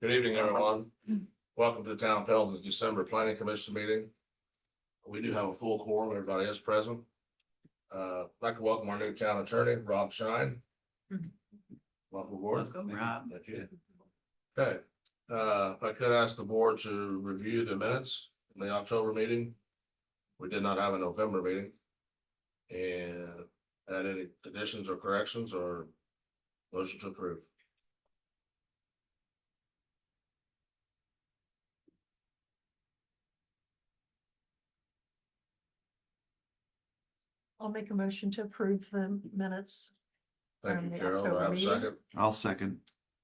Good evening, everyone. Welcome to the Town of Pelton's December Planning Commission meeting. We do have a full quorum. Everybody is present. I'd like to welcome our new town attorney, Rob Shine. Welcome aboard. Welcome, Rob. Thank you. Okay, if I could ask the board to review the minutes from the October meeting. We did not have a November meeting. And add any additions or corrections or motion to approve. I'll make a motion to approve the minutes. Thank From you, the Carol. Do I October have a meeting. second? I'll second.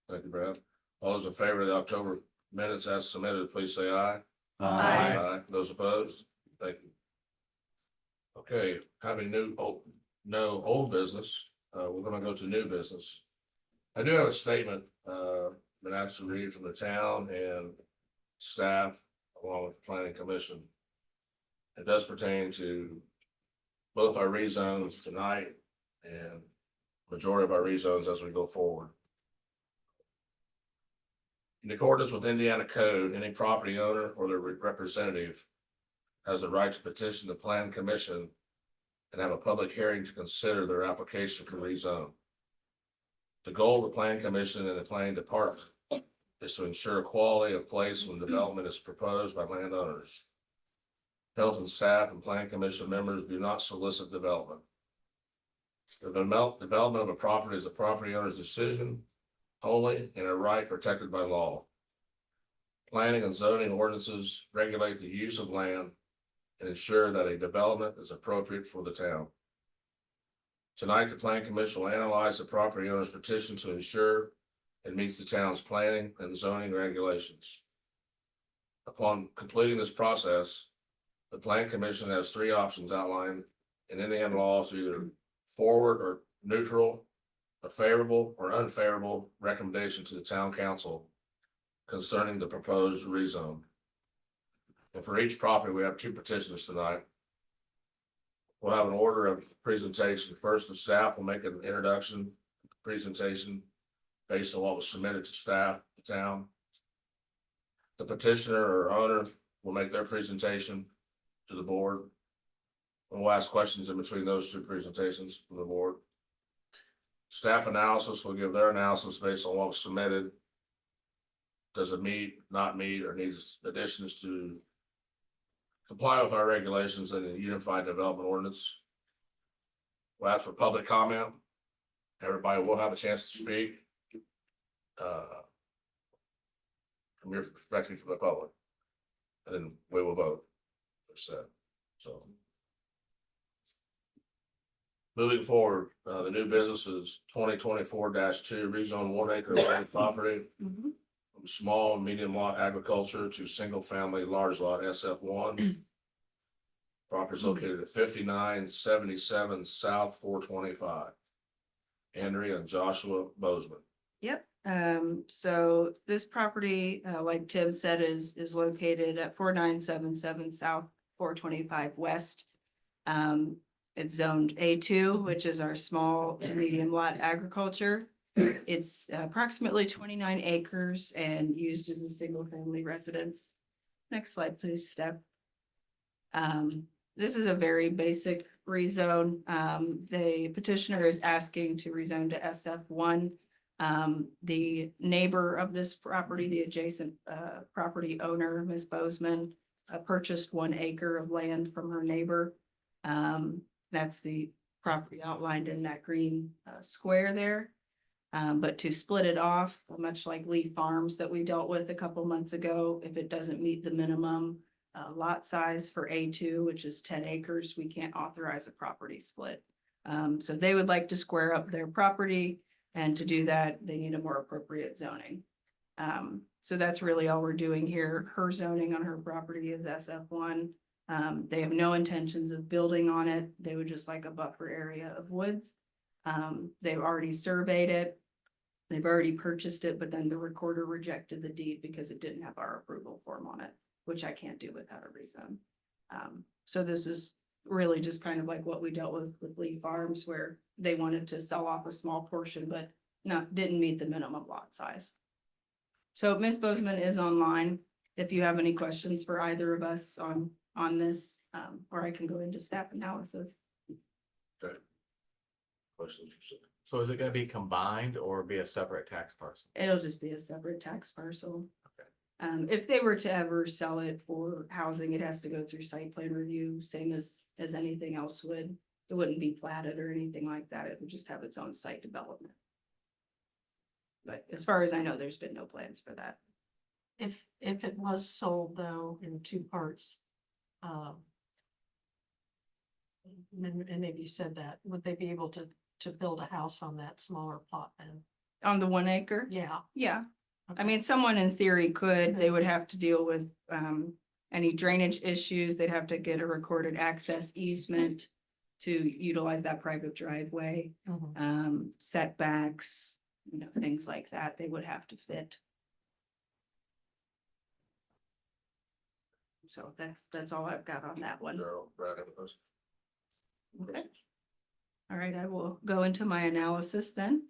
Thank you, Brad. All those in favor of the October minutes as submitted, please say aye. Aye. Those opposed? Thank you. Okay, having no old business, we're gonna go to new business. I do have a statement, been asked to read from the town and staff along with the planning commission. It does pertain to both our rezones tonight and majority of our rezones as we go forward. In accordance with Indiana code, any property owner or their representative has the right to petition the plan commission and have a public hearing to consider their application for rezone. The goal of the plan commission and the planning department is to ensure quality of place when development is proposed by landowners. Pelton staff and plan commission members do not solicit development. The development of a property is a property owner's decision only and a right protected by law. Planning and zoning ordinances regulate the use of land and ensure that a development is appropriate for the town. Tonight, the Planning Commission will analyze the property owner's petition to ensure it meets the town's planning and zoning regulations. Upon completing this process, the Planning Commission has three options outlined in Indiana laws, either forward or neutral, a favorable or unfavorable recommendation to the town council concerning the proposed rezone. And for each property, we have two petitions tonight. We'll have an order of presentation. First, the staff will make an introduction presentation based on what was submitted to staff, the town. The petitioner or owner will make their presentation to the board. And we'll ask questions in between those two presentations from the board. Staff analysis will give their analysis based on what was submitted. Does it meet, not meet, or needs additions to comply with our regulations and the Unified Development Ordinance? We'll ask for public comment. Everybody will have a chance to speak. From your perspective from the public. And then we will vote. So. Moving forward, the new business is 2024-2 rezone 1 acre land property. From small and medium lot agriculture to single family large lot SF1. Property is located at 5977 South 425. Andrea and Joshua Bozeman. Yep, so this property, like Tim said, is located at 4977 South 425 West. It's zoned A2, which is our small to medium lot agriculture. It's approximately 29 acres and used as a single family residence. Next slide, please, Steph. This is a very basic rezone. The petitioner is asking to rezone to SF1. The neighbor of this property, the adjacent property owner, Ms. Bozeman, purchased 1 acre of land from her neighbor. That's the property outlined in that green square there. But to split it off, much like Lee Farms that we dealt with a couple months ago, if it doesn't meet the minimum lot size for A2, which is 10 acres, we can't authorize a property split. So they would like to square up their property, and to do that, they need a more appropriate zoning. So that's really all we're doing here. Her zoning on her property is SF1. They have no intentions of building on it. They would just like a buffer area of woods. They've already surveyed it. They've already purchased it, but then the recorder rejected the deed because it didn't have our approval form on it, which I can't do without a rezone. So this is really just kind of like what we dealt with Lee Farms, where they wanted to sell off a small portion, but didn't meet the minimum lot size. So Ms. Bozeman is online. If you have any questions for either of us on this, or I can go into staff analysis. Questions? So is it gonna be combined or be a separate tax parcel? It'll just be a separate tax parcel. If they were to ever sell it for housing, it has to go through site plan review, same as anything else would. It wouldn't be platted or anything like that. It would just have its own site development. But as far as I know, there's been no plans for that. If it was sold though in two parts, and maybe you said that, would they be able to build a house on that smaller plot then? On the 1 acre? Yeah. Yeah, I okay. mean, someone in theory could, they would have to deal with any drainage issues. They'd have to get a recorded access easement to utilize that private driveway, Mhm. setbacks, things like that. They would have to fit. So that's all I've got on that one. Daryl, Brad, any questions? Okay. All right, I will go into my analysis then.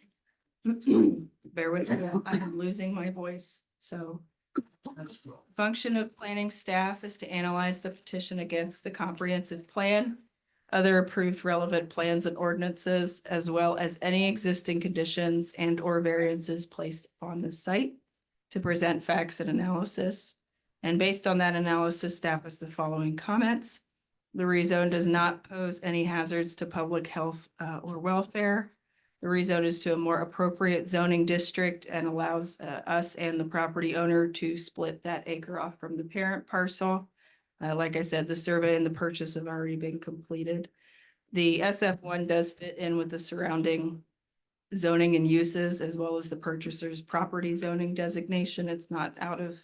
Bear with me, I'm losing my voice, so. Function of planning staff is to analyze the petition against the comprehensive plan, other approved relevant plans and ordinances, as well as any existing conditions and or variances placed on the site to present facts and analysis. And based on that analysis, staff has the following comments. The rezone does not pose any hazards to public health or welfare. The rezone is to a more appropriate zoning district and allows us and the property owner to split that acre off from the parent parcel. Like I said, the survey and the purchase have already been completed. The SF1 does fit in with the surrounding zoning and uses as well as the purchaser's property zoning designation. It's not out of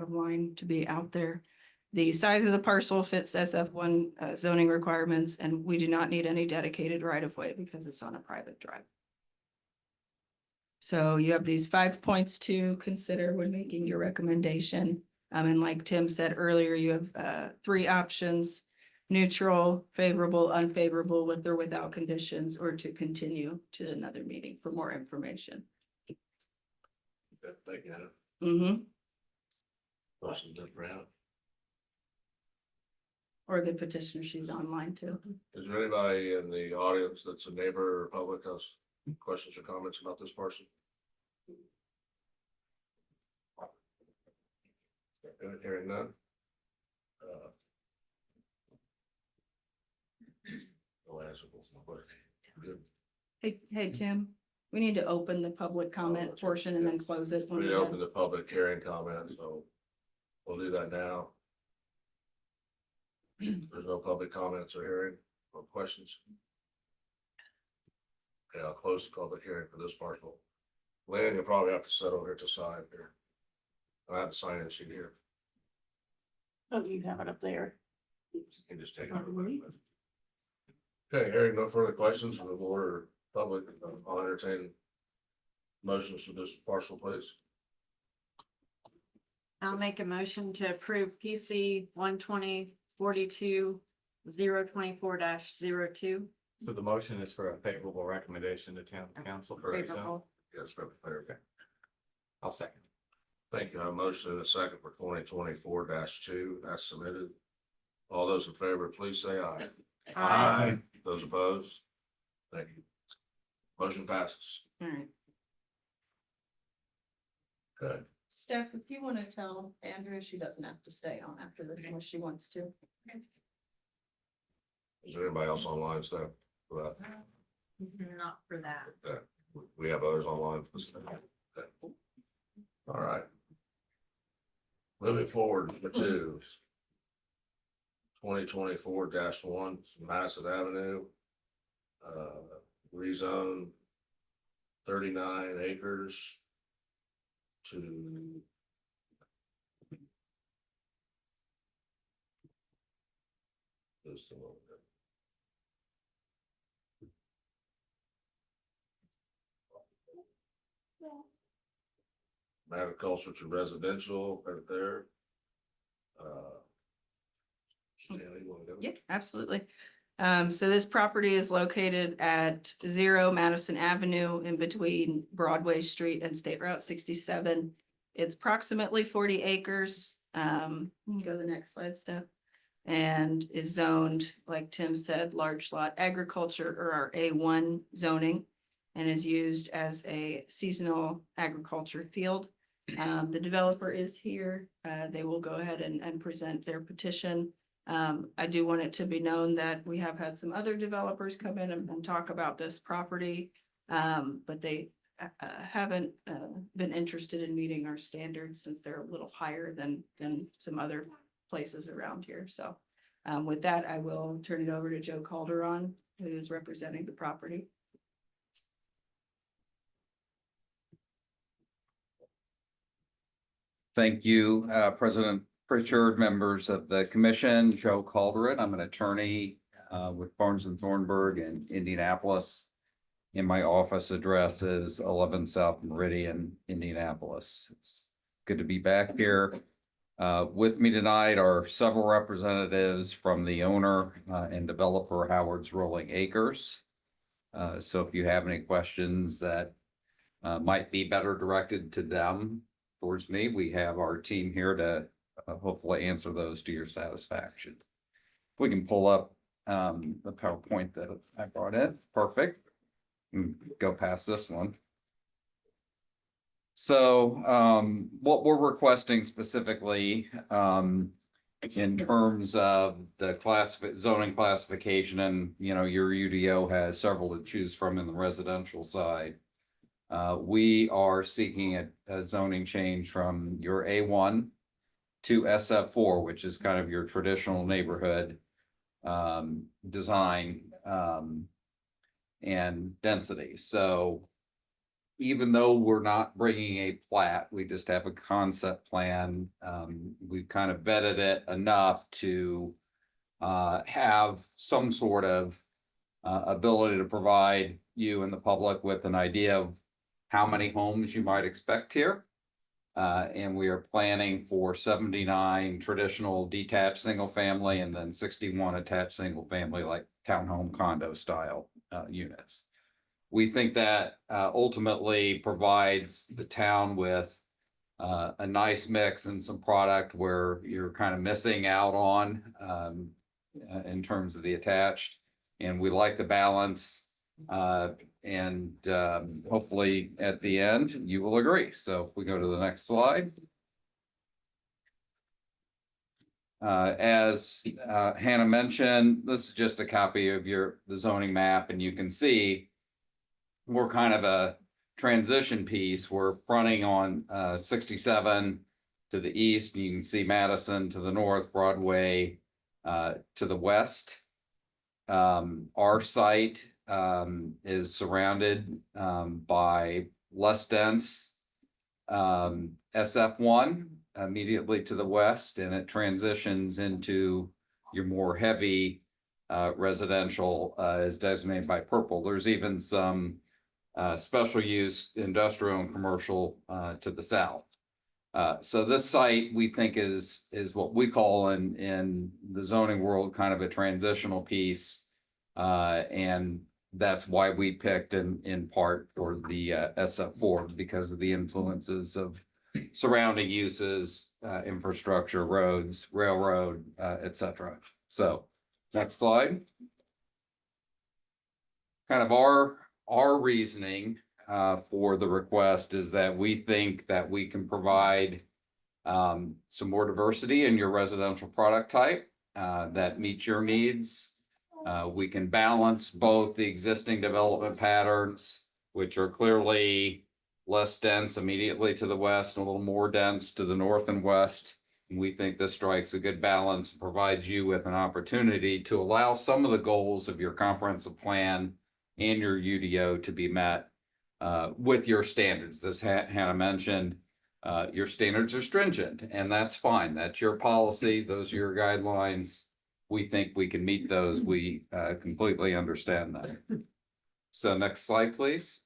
line to be out there. The size of the parcel fits SF1 zoning requirements, and we do not need any dedicated right of way because it's on a private drive. So you have these 5 points to consider when making your recommendation. And like Tim said earlier, you have 3 options: neutral, favorable, unfavorable, with or without conditions, or to continue to another meeting for more information. Good, thank you. Mm-hmm. Questions, Brad? Or the petitioner, she's online too. Is there anybody in the audience that's a neighbor or public has questions or comments about this parcel? Hearing none. No answer. Good. Hey, Tim, we need to open the public comment portion and then close it. when We we're open done. the public hearing comment, so we'll do that now. There's no public comments or hearing or questions. Okay, I'll close the public hearing for this parcel. Lynn, you'll probably have to settle here to sign here. I have to sign in sheet here. Oh, you have it up there. You can just take it. Okay, hearing no further questions from the board or public, I'll entertain motions for this parcel, please. I'll make a motion to approve PC 120-42-024-02. So the motion is for a favorable recommendation to town council for rezone. Favorable. Yes, very fair. I'll second. Thank you. I have a motion and a second for 2024-2 as submitted. All those in favor, please say aye. Aye. Those opposed? Thank you. Motion passes. All right. Good. Steph, if you want to tell Andrea, she doesn't have to stay on after this unless she wants to. Is there anybody else online, Steph? For that? Not for that. We have others online. For this. Okay. All right. Moving forward to 2024-1 Madison Avenue. Rezone 39 acres to just a little bit. Agriculture to residential right there. Stanley, you wanna go? Yeah, absolutely. So this property is located at 0 Madison Avenue in between Broadway Street and State Route 67. It's approximately 40 acres. You can go to the next slide, Steph. And is zoned, like Tim said, large lot agriculture or our A1 zoning. And is used as a seasonal agriculture field. The developer is here. They will go ahead and present their petition. I do want it to be known that we have had some other developers come in and talk about this property. But they haven't been interested in meeting our standards since they're a little higher than some other places around here. So with that, I will turn it over to Joe Calderon, who is representing the property. Thank you, President Pritchard, members of the commission, Joe Calderon. I'm an attorney with Barnes and Thornburg in Indianapolis. And my office address is 11 South Meridian, Indianapolis. It's good to be back here. With me tonight are several representatives from the owner and developer Howard's Rolling Acres. So if you have any questions that might be better directed to them towards me, we have our team here to hopefully answer those to your satisfaction. We can pull up the PowerPoint that I brought in. Perfect. Go past this one. So what we're requesting specifically in terms of the zoning classification, and your UDO has several to choose from in the residential side. We are seeking a zoning change from your A1 to SF4, which is kind of your traditional neighborhood design and density. So even though we're not bringing a plat, we just have a concept plan. We've kind of vetted it enough to have some sort of ability to provide you and the public with an idea of how many homes you might expect here. And we are planning for 79 traditional detached single family and then 61 attached single family, like townhome condo style units. We think that ultimately provides the town with a nice mix and some product where you're kind of missing out on in terms of the attached. And we like the balance. And hopefully at the end, you will agree. So if we go to the next slide. As Hannah mentioned, this is just a copy of the zoning map, and you can see we're kind of a transition piece. We're fronting on 67 to the east. You can see Madison to the north, Broadway to the west. Our site is surrounded by less dense SF1 immediately to the west, and it transitions into your more heavy residential is designated by purple. There's even some special use industrial and commercial to the south. So this site we think is what we call in the zoning world kind of a transitional piece, and that's why we picked in part for the SF4 because of the influences of surrounding uses, infrastructure, roads, railroad, etc. So next slide. Kind of our reasoning for the request is that we think that we can provide some more diversity in your residential product type that meets your needs. We can balance both the existing development patterns, which are clearly less dense immediately to the west, and a little more dense to the north and west. And we think this strikes a good balance and provides you with an opportunity to allow some of the goals of your comprehensive plan and your UDO to be met with your standards. As Hannah mentioned, your standards are stringent, and that's fine. That's your policy. Those are your guidelines. We think we can meet those. We completely understand that. So next slide, please.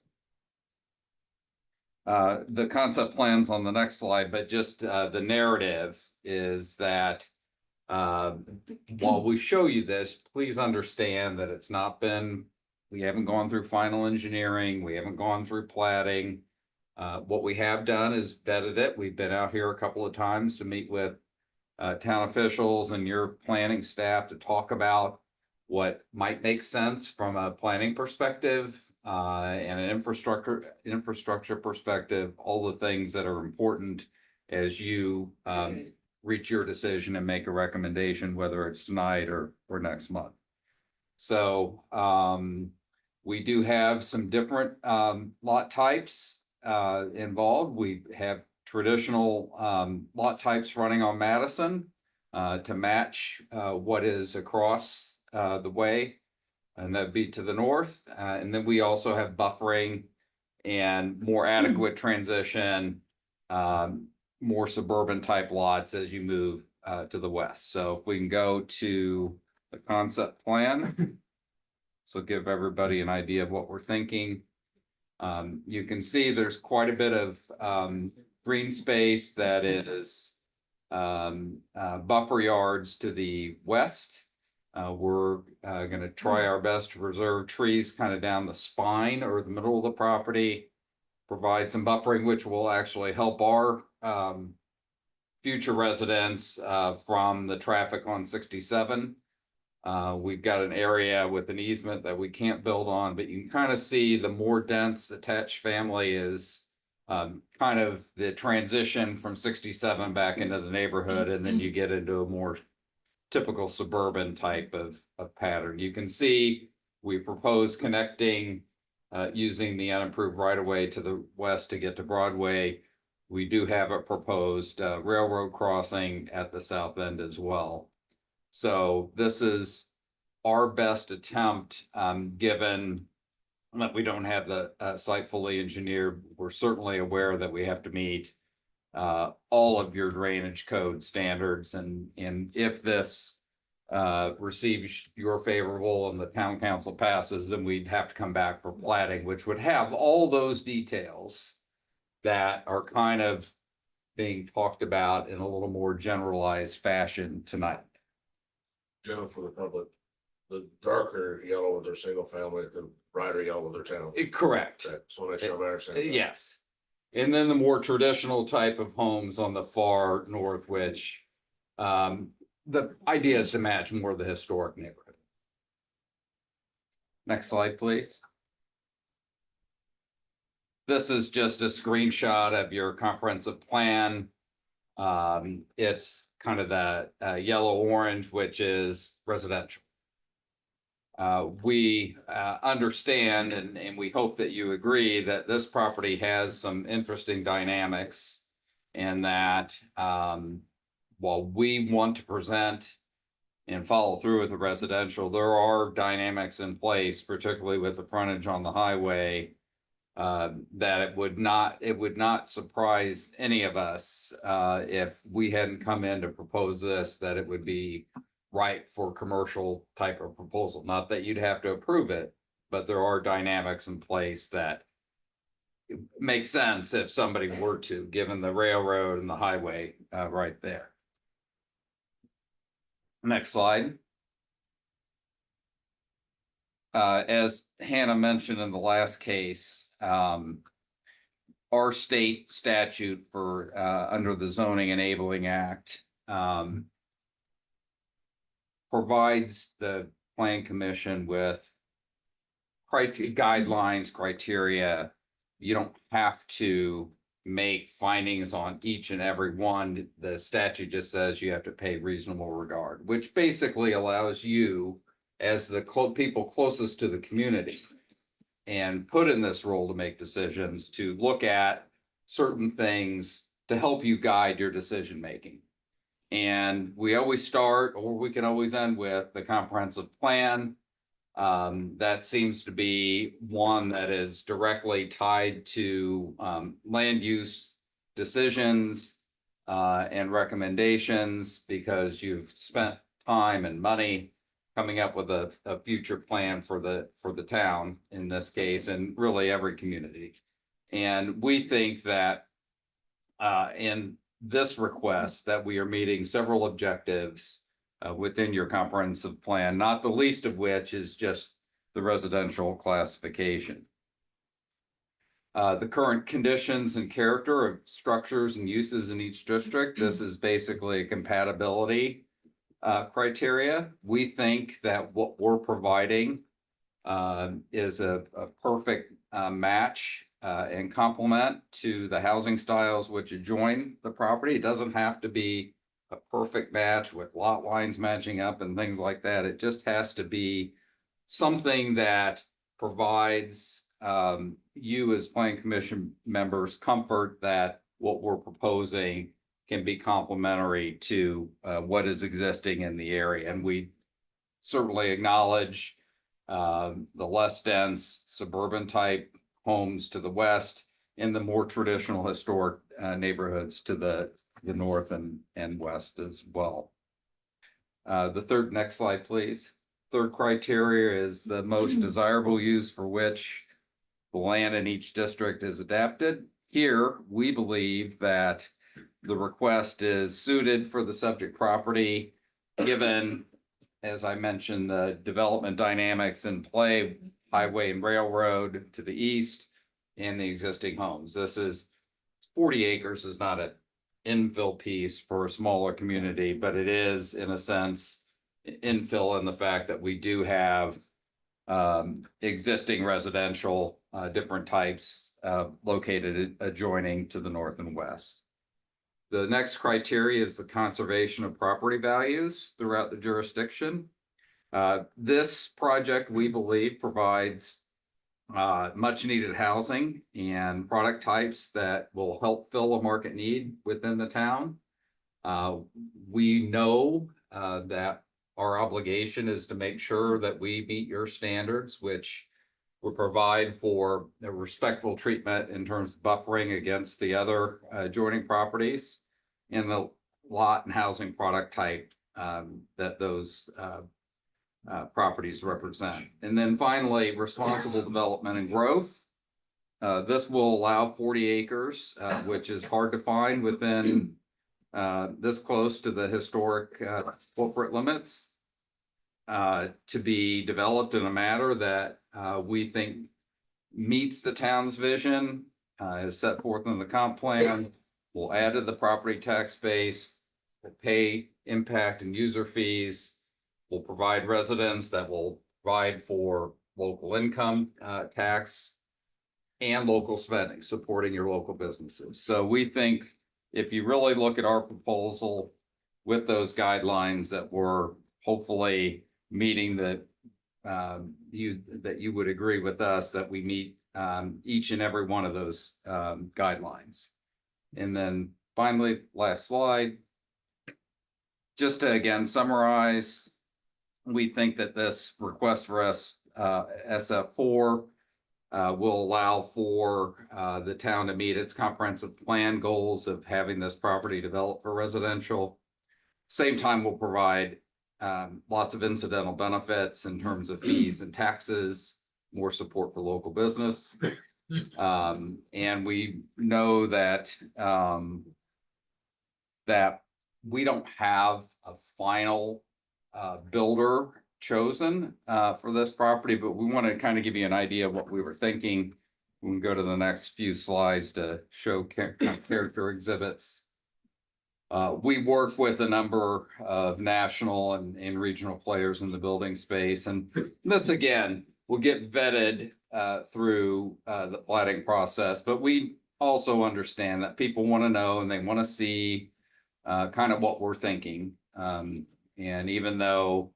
The concept plan's on the next slide, but just the narrative is that while we show you this, please understand that it's not been, we haven't gone through final engineering, we haven't gone through platting. What we have done is vetted it. We've been out here a couple of times to meet with town officials and your planning staff to talk about what might make sense from a planning perspective, and an infrastructure perspective, all the things that are important as you, reach your decision and make a recommendation, whether it's tonight or next month. So, we do have some different, lot types, involved. We have traditional, lot types running on Madison, to match, what is across, the way. And that'd be to the north. And then we also have buffering and more adequate transition, more suburban type lots as you move, to the west. So if we can go to the concept plan. So give everybody an idea of what we're thinking. You can see there's quite a bit of, green space that is, buffer yards to the west. We're gonna try our best to preserve trees kind of down the spine or the middle of the property. Provide some buffering, which will actually help our future residents from the traffic on 67. We've got an area with an easement that we can't build on, but you can kind of see the more dense attached family is kind of the transition from 67 back into the neighborhood, and then you get into a more typical suburban type of pattern. You can see we propose connecting using the unimproved right of way to the west to get to Broadway. We do have a proposed railroad crossing at the south end as well. So this is our best attempt, given that we don't have the site fully engineered. We're certainly aware that we have to meet all of your drainage code standards, and if this receives your favorable and the town council passes, then we'd have to come back for platting, which would have all those details that are kind of being talked about in a little more generalized fashion tonight. Joe, for the public, the darker yellow with their single family, the brighter yellow with their town. Correct. So make sure I understand. that. Yes. And then the more traditional type of homes on the far north, which the idea is to match more of the historic neighborhood. Next slide, please. This is just a screenshot of your comprehensive plan. It's kind of the yellow-orange, which is residential. We understand and we hope that you agree that this property has some interesting dynamics, and that while we want to present and follow through with the residential, there are dynamics in place, particularly with the frontage on the highway, that it would not surprise any of us if we hadn't come in to propose this, that it would be right for commercial type of proposal. Not that you'd have to approve it, but there are dynamics in place that make sense if somebody were to, given the railroad and the highway right there. Next slide. As Hannah mentioned in the last case, our state statute for under the Zoning Enabling Act provides the Plan Commission with guidelines, criteria. You don't have to make findings on each and every one. The statute just says you have to pay reasonable regard, which basically allows you, as the people closest to the community and put in this role to make decisions, to look at certain things to help you guide your decision making. And we always start, or we can always end with, the comprehensive plan. That seems to be one that is directly tied to land use decisions and recommendations, because you've spent time and money coming up with a future plan for the town in this case, and really every community. And we think that in this request that we are meeting several objectives within your comprehensive plan, not the least of which is just the residential classification. the current conditions and character of structures and uses in each district. This is basically a compatibility criteria. We think that what we're providing is a perfect match and complement to the housing styles which adjoin the property. It doesn't have to be a perfect match with lot lines matching up and things like that. It just has to be something that provides you as planning commission members comfort that what we're proposing can be complementary to what is existing in the area. And we certainly acknowledge the less dense suburban type homes to the west and the more traditional historic neighborhoods to the north and west as well. The next slide, please. Third criteria is the most desirable use for which the land in each district is adapted. Here, we believe that the request is suited for the subject property, given, as I mentioned, the development dynamics in play, highway and railroad to the east, and the existing homes. This is 40 acres is not an infill piece for a smaller community, but it is, in a sense, infill in the fact that we do have existing residential, different types located adjoining to the north and west. The next criteria is the conservation of property values throughout the jurisdiction. This project, we believe, provides much needed housing and product types that will help fill a market need within the town. We know that our obligation is to make sure that we meet your standards, which will provide for a respectful treatment in terms of buffering against the other adjoining properties and the lot and housing product type that those properties represent. And then finally, responsible development and growth. This will allow 40 acres, which is hard to find within this close to the historic corporate limits, to be developed in a manner that we think meets the town's vision, as set forth in the comp plan, will add to the property tax base, will pay impact and user fees, will provide residents that will provide for local income tax and local spending, supporting your local businesses. So we think if you really look at our proposal with those guidelines, that we're hopefully meeting that you would agree with us that we meet each and every one of those guidelines. And then finally, last slide. Just to again summarize, we think that this request for us SF4 will allow for the town to meet its comprehensive plan goals of having this property developed for residential. Same time, will provide lots of incidental benefits in terms of fees and taxes, more support for local business. And we know that that we don't have a final builder chosen for this property, but we want to kind of give you an idea of what we were thinking. We can go to the next few slides to show character exhibits. We work with a number of national and regional players in the building space, and this again will get vetted through the platting process, but we also understand that people want to know and they want to see kind of what we're thinking. And even though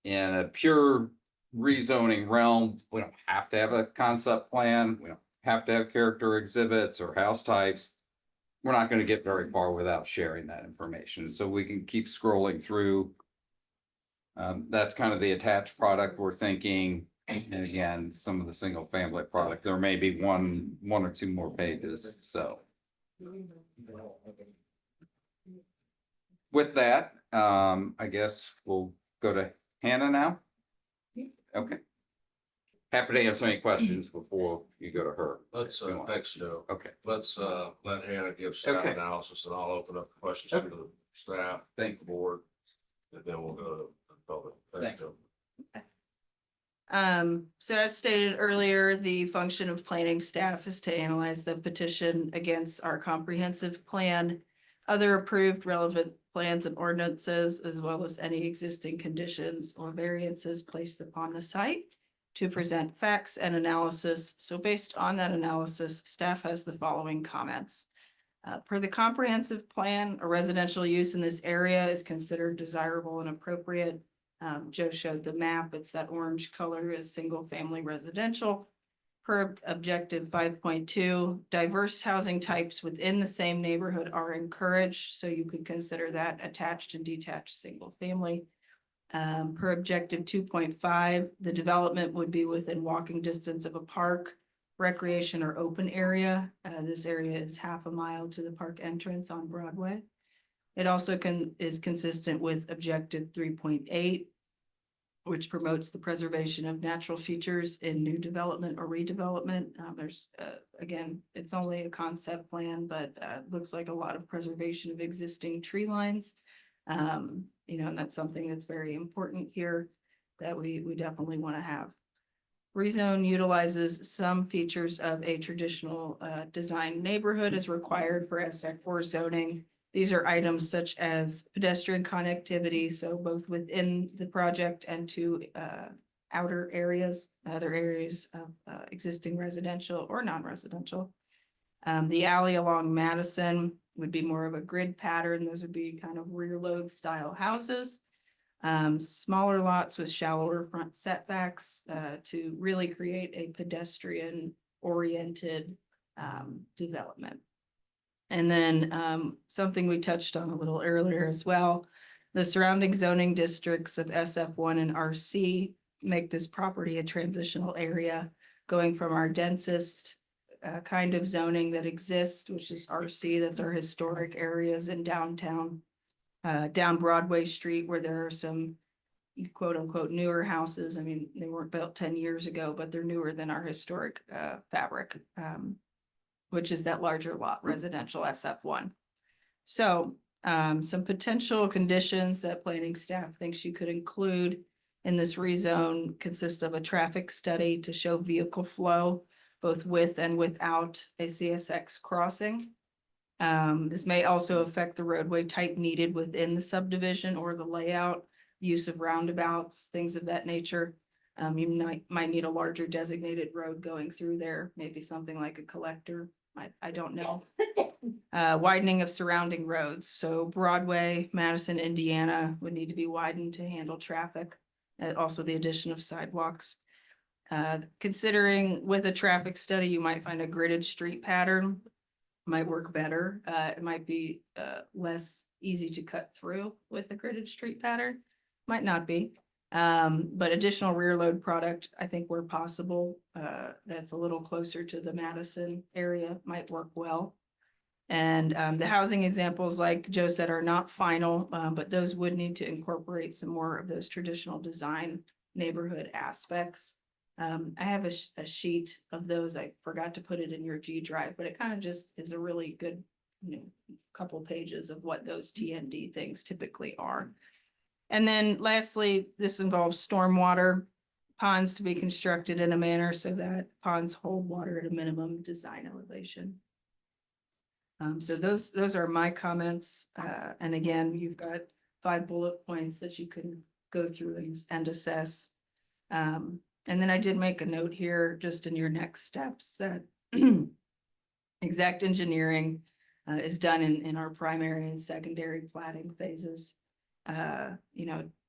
in a pure rezoning realm, we don't have to have a concept plan, we don't have to have character exhibits or house types, we're not going to get very far without sharing that information. So we can keep scrolling through. That's kind of the attached product we're thinking. And again, some of the single family product, there may be one or two more pages. So with that, I guess we'll go to Hannah now. Okay. Happy to answer any questions before you go to her. Let's, thanks, Joe. Okay, Let's, let Hannah give staff Okay. analysis and I'll open up questions to the staff, thank the board, and then we'll go to the public. Thanks, Thank Joe. So as stated earlier, the function of planning staff is to analyze the petition against our comprehensive plan, other approved relevant plans and ordinances, as well as any existing conditions or variances placed upon the site to present facts and analysis. So based on that analysis, staff has the following comments. Per the comprehensive plan, a residential use in this area is considered desirable and appropriate. Joe showed the map. It's that orange color is single family residential. Per objective 5.2, diverse housing types within the same neighborhood are encouraged. So you could consider that attached and detached single family. Per objective 2.5, the development would be within walking distance of a park, recreation or open area. This area is half a mile to the park entrance on Broadway. It also is consistent with objective 3.8, which promotes the preservation of natural features in new development or redevelopment. There's, again, it's only a concept plan, but looks like a lot of preservation of existing tree lines. And that's something that's very important here that we definitely want to have. Rezone utilizes some features of a traditional design neighborhood as required for SF4 zoning. These are items such as pedestrian connectivity, so both within the project and to outer areas, other areas of existing residential or non-residential. The alley along Madison would be more of a grid pattern. Those would be kind of rear load style houses. Smaller lots with shallower front setbacks to really create a pedestrian oriented development. And then something we touched on a little earlier as well, the surrounding zoning districts of SF1 and RC make this property a transitional area, going from our densest kind of zoning that exists, which is RC, that's our historic areas in downtown, down Broadway Street, where there are some quote unquote newer houses. I mean, they weren't built 10 years ago, but they're newer than our historic fabric, which is that larger lot residential SF1. So some potential conditions that planning staff thinks you could include in this rezone consists of a traffic study to show vehicle flow, both with and without a CSX crossing. This may also affect the roadway type needed within the subdivision or the layout, use of roundabouts, things of that nature. You might need a larger designated road going through there, maybe something like a collector. I don't know. Widening of surrounding roads. So Broadway, Madison, Indiana would need to be widened to handle traffic. Also the addition of sidewalks. Considering with a traffic study, you might find a gridded street pattern might work better. It might be less easy to cut through with a gridded street pattern. Might not be. But additional rear load product, I think where possible, that's a little closer to the Madison area might work well. And the housing examples, like Joe said, are not final, but those would need to incorporate some more of those traditional design neighborhood aspects. I have a sheet of those. I forgot to put it in your G drive, but it kind of just is a really good, couple pages of what those TND things typically are. And then lastly, this involves stormwater ponds to be constructed in a manner so that ponds hold water at a minimum design elevation. So those are my comments. And again, you've got 5 bullet points that you can go through and assess. And then I did make a note here just in your next steps that exact engineering is done in our primary and secondary platting phases.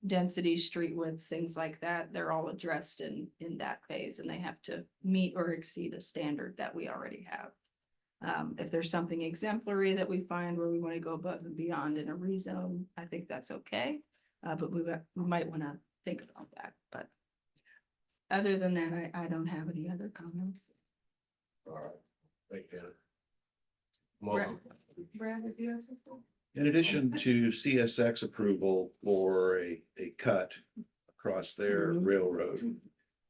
Density, street width, things like that, they're all addressed in that phase, and they have to meet or exceed a standard that we already have. If there's something exemplary that we find where we want to go above and beyond in a rezone, I think that's okay. But we might want to think about that. But other than that, I don't have any other comments. All right, thank you. Brad, Well, Brad, if you have something? In addition to CSX approval for a cut across their Mhm. railroad,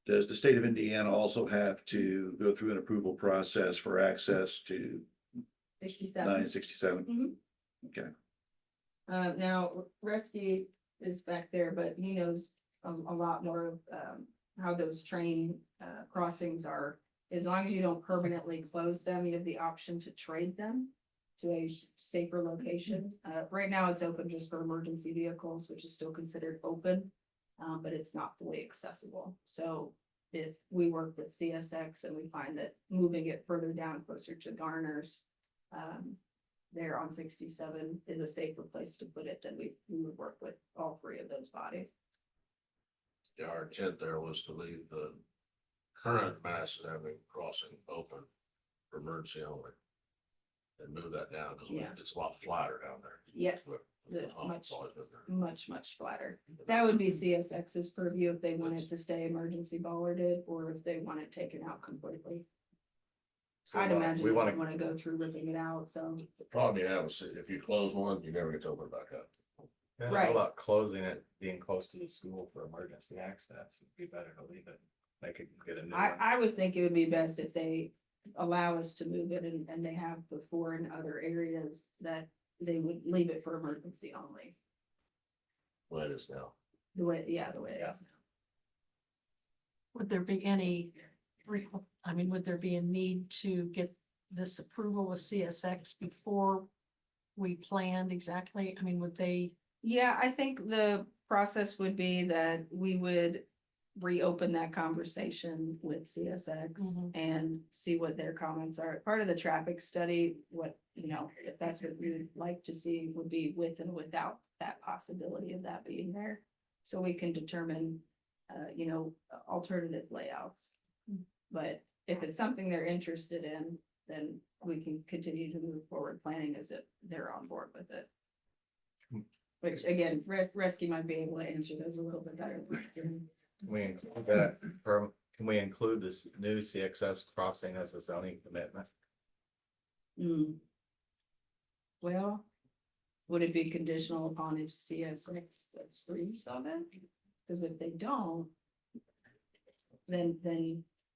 does the state of Indiana also have to go through an approval process for access to 967? Mhm. Okay, Now Rusty is back there, but he knows a lot more of how those train crossings are, as long as you don't permanently close them, you have the option to trade them to a safer location. Right now, it's open just for emergency vehicles, which is still considered open, but it's not fully accessible. So if we work with CSX and we find that moving it further down closer to Garner's, there on 67 is a safer place to put it, then we would work with all three of those bodies. Yeah, our intent there was to leave the current Madison Avenue crossing open for emergency only. And move that down, because Yeah. it's a lot flatter down there. Yes, But it's I've much- always been there. much flatter. That would be CSX's purview if they wanted to stay emergency bollarded or if they want it taken out completely. So I'd imagine we you wanna, would want to go through ripping it out, so. The problem you have is if you close one, you never get to open it back up. how Right. about closing it, being close to the school for emergency access? It'd be better to leave it. They could get a new one. I would think it would be best if they allow us to move it and they have before in other areas that they would leave it for emergency only. Well, it is now. The way it is. Would there be any, would there be a need to get this approval with CSX before we planned exactly? I mean, would they? Yeah, I think the process would be that we would reopen that conversation with CSX Mhm. and see what their comments are. Part of the traffic study, what, if that's what we would like to see would be with and without that possibility of that being there. So we can determine, alternative layouts. But if it's something they're interested in, then we can continue to move forward planning as if they're on board with it. Which again, Rescue might be able to answer those a little bit better. Can we include that, can we include this new CXS crossing as a zoning commitment? Well, would it be conditional upon if CSX approves of it? Because if they don't, then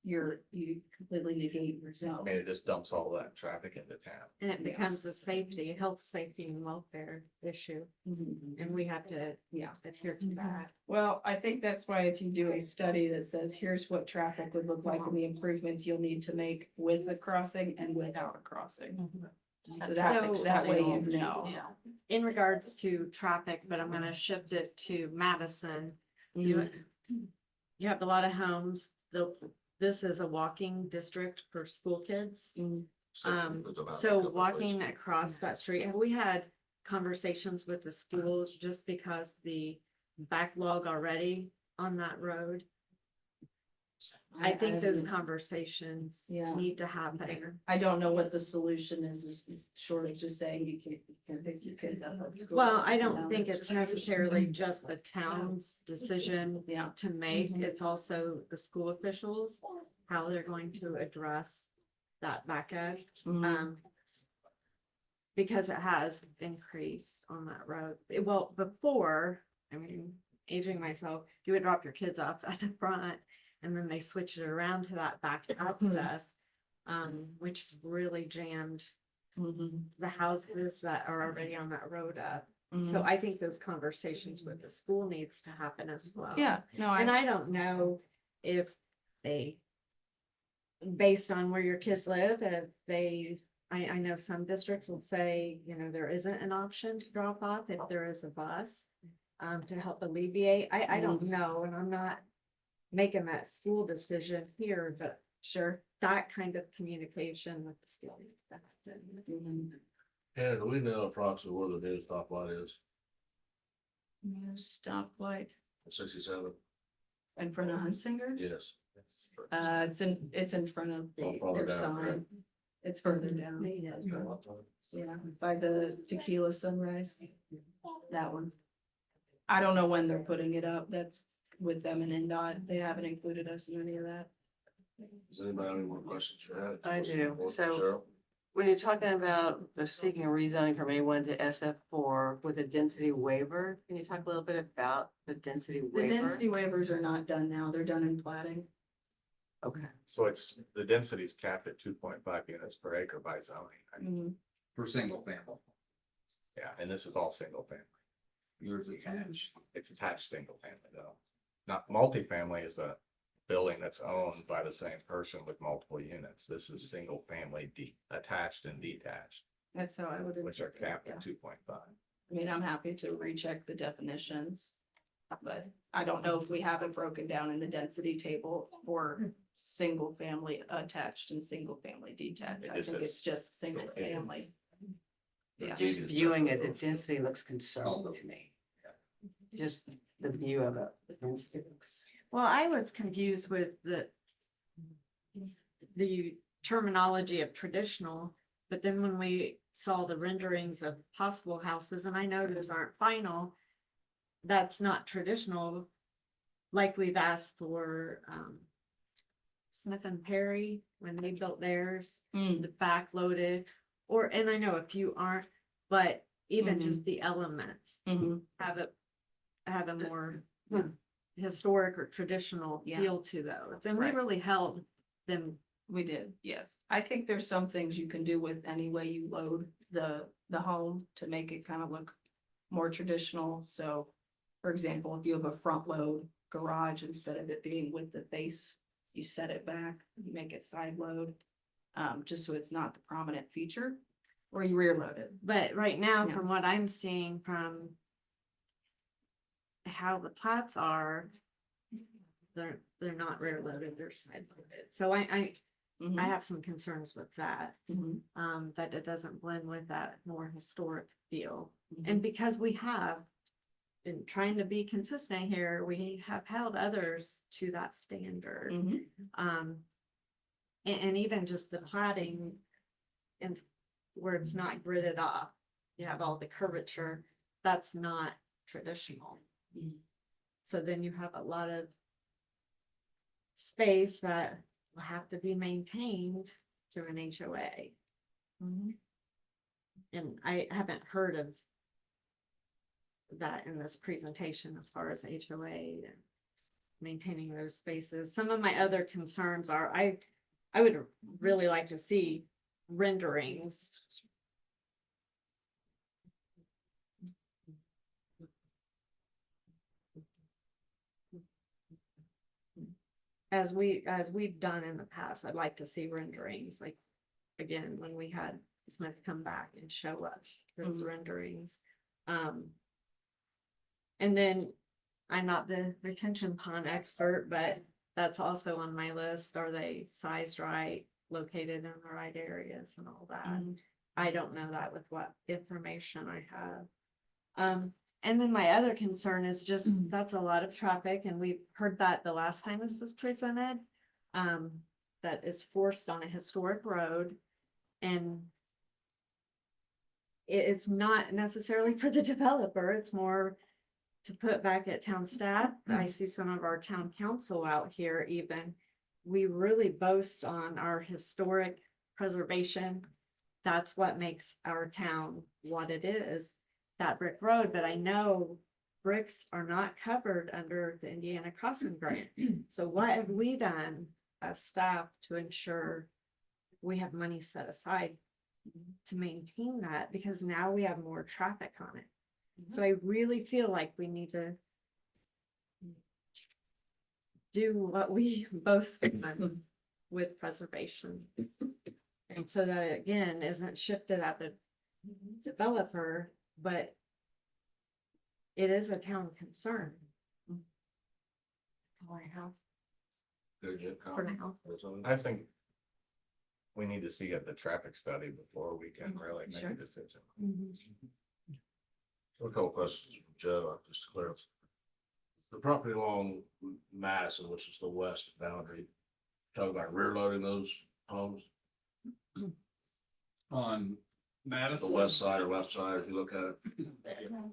you completely negate your I zone. mean, it just dumps all that traffic into town. And it becomes a safety, health, safety and welfare issue, Mhm. and we have to Yeah. adhere to that. Well, I think that's why if you do a study that says, here's what traffic would look like and the improvements you'll need to make with a crossing and without a crossing. So that way you know. Yeah. In regards to traffic, but I'm gonna shift it to Madison. You have a lot of homes, this is a walking district for school kids. So walking across that street, have we had conversations with the schools just because the backlog already on that road? I think those conversations Yeah. need to happen. I don't know what the solution is short of just saying you can't pick your kids up at school. Well, I don't think it's necessarily just the town's decision Yeah. to make, Mhm. it's also the school officials, how they're going to address that back end. Mhm. Because it has increased on that road. Well, before, I mean, aging myself, you would drop your kids off at the front and then they switch it around to that back access. Which really jammed Mhm. the houses that are already on that road up. So Mhm. I think those conversations with the school needs to happen as well. Yeah, no, And I don't know if they, based on where your kids live, if they, I know some districts will say, there isn't an option to drop off if there is a bus. To help alleviate, I don't know, and I'm not making that school decision here, but sure. that kind of communication with the school needs to happen. Mhm. And do we know approximately where the new stoplight is? No stoplight At 67? in front of Hunsinger? Yes. It's in front of Oh, farther their down, sign. correct. It's further down. Yeah, by the Tequila Sunrise. That one. I don't know when they're putting it up. That's with them and NDOT. They haven't included us in any of that. Does anybody have any more questions for that? I do. So- Cheryl? When you're talking about the seeking a rezoning from A1 to SF4 with a density waiver, can you talk a little bit about the density The waiver? density waivers are not done now. They're done in plating. Okay, So the density is capped at 2.5 units per acre by zoning. For single family. Yeah, and this is all single family. Yours attached. It's attached single family though. Not multifamily is a building that's owned by the same person with multiple units. This is single family attached and detached, That's how I would. which are capped Yeah. at 2.5. I mean, I'm happy to recheck the definitions. But I don't know if we have it broken down in the density table for single family attached and single family detached. I It think is- it's just single it is. family. Yeah. Just viewing it, the density looks concerning to me. Just the view of it. the density looks- Well, I was confused with the terminology of traditional, but then when we saw the renderings of possible houses, and I know those aren't final, that's not traditional, like we've asked for, Smith and Perry, when they built theirs, Mm, the back loaded, and I know a few aren't, but even just the elements mhm. have a more historic or traditional Yeah. feel to those, and we Right. really held them. We did, yes. I think there's some things you can do with any way you load the home to make it kind of look more traditional. So, for example, if you have a front load garage, instead of it being with the face, you set it back, you make it side load. Just so it's not the prominent feature, or you rear load it. But right now, Yeah. from what I'm seeing from how the plats are, they're not rear loaded, they're side loaded. So I Mhm, have some concerns with that, mhm, that it doesn't blend with that more historic feel. mhm. And because we have been trying to be consistent here, we have held others to that standard. Mhm. And even just the plating and where it's not gridded off, you have all the curvature, that's not traditional. Mhm. So then you have a lot of space that will have to be maintained through an HOA. Mhm. And I haven't heard of that in this presentation as far as HOA and maintaining those spaces. Some of my other concerns are, I would really like to see renderings. As we've done in the past, I'd like to see renderings, like, again, when we had Smith come back and show us those Mhm. renderings. And then, I'm not the retention pond expert, but that's also on my list. Are they sized right, located in the right areas and all that? Mhm. I don't know that with what information I have. And then my other concern is just, that's a lot of traffic, and we heard that the last time this was presented. That is forced on a historic road, and it's not necessarily for the developer, it's more to put back at town staff. I see some of our town council out here even. We really boast on our historic preservation. That's what makes our town what it is, that brick road, but I know bricks are not covered under the Indiana Crossing Grant. So what have we done as staff to ensure we have money set aside to maintain that? Because now we have more traffic on it. So I really feel like we need to do what we both on with preservation. And so that, again, isn't shifted at the developer, but it is a town concern. That's all I have Good, Jim, for comment? now. Or something? I think we need to see the traffic study before we can really make Sure. a decision. A couple questions from Joe, just to clear up. The property along Madison, which is the west boundary, talking about rear loading those homes, On the Madison. west side or left side, if you look at it.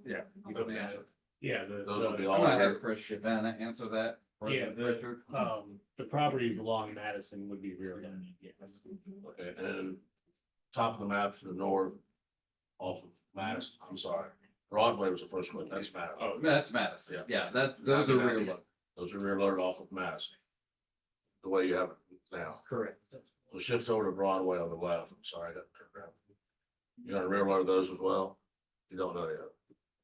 Yeah. You look at it. Yeah, Those will be I'm all gonna rear. have Chris Shavana answer that. Yeah, Richard. the properties along Madison would be rear loaded, yes. Okay, and then top of the map to the north, off of Madison, I'm sorry, Broadway was the first one, that's Madison. Oh, That's Madison. Yeah. Yeah, those are rear load. Those are rear loaded off of Madison. The way you have it now. correct. So shift over to Broadway on the left, I'm sorry, I got turned around. You gonna rear load those as well? You don't know yet.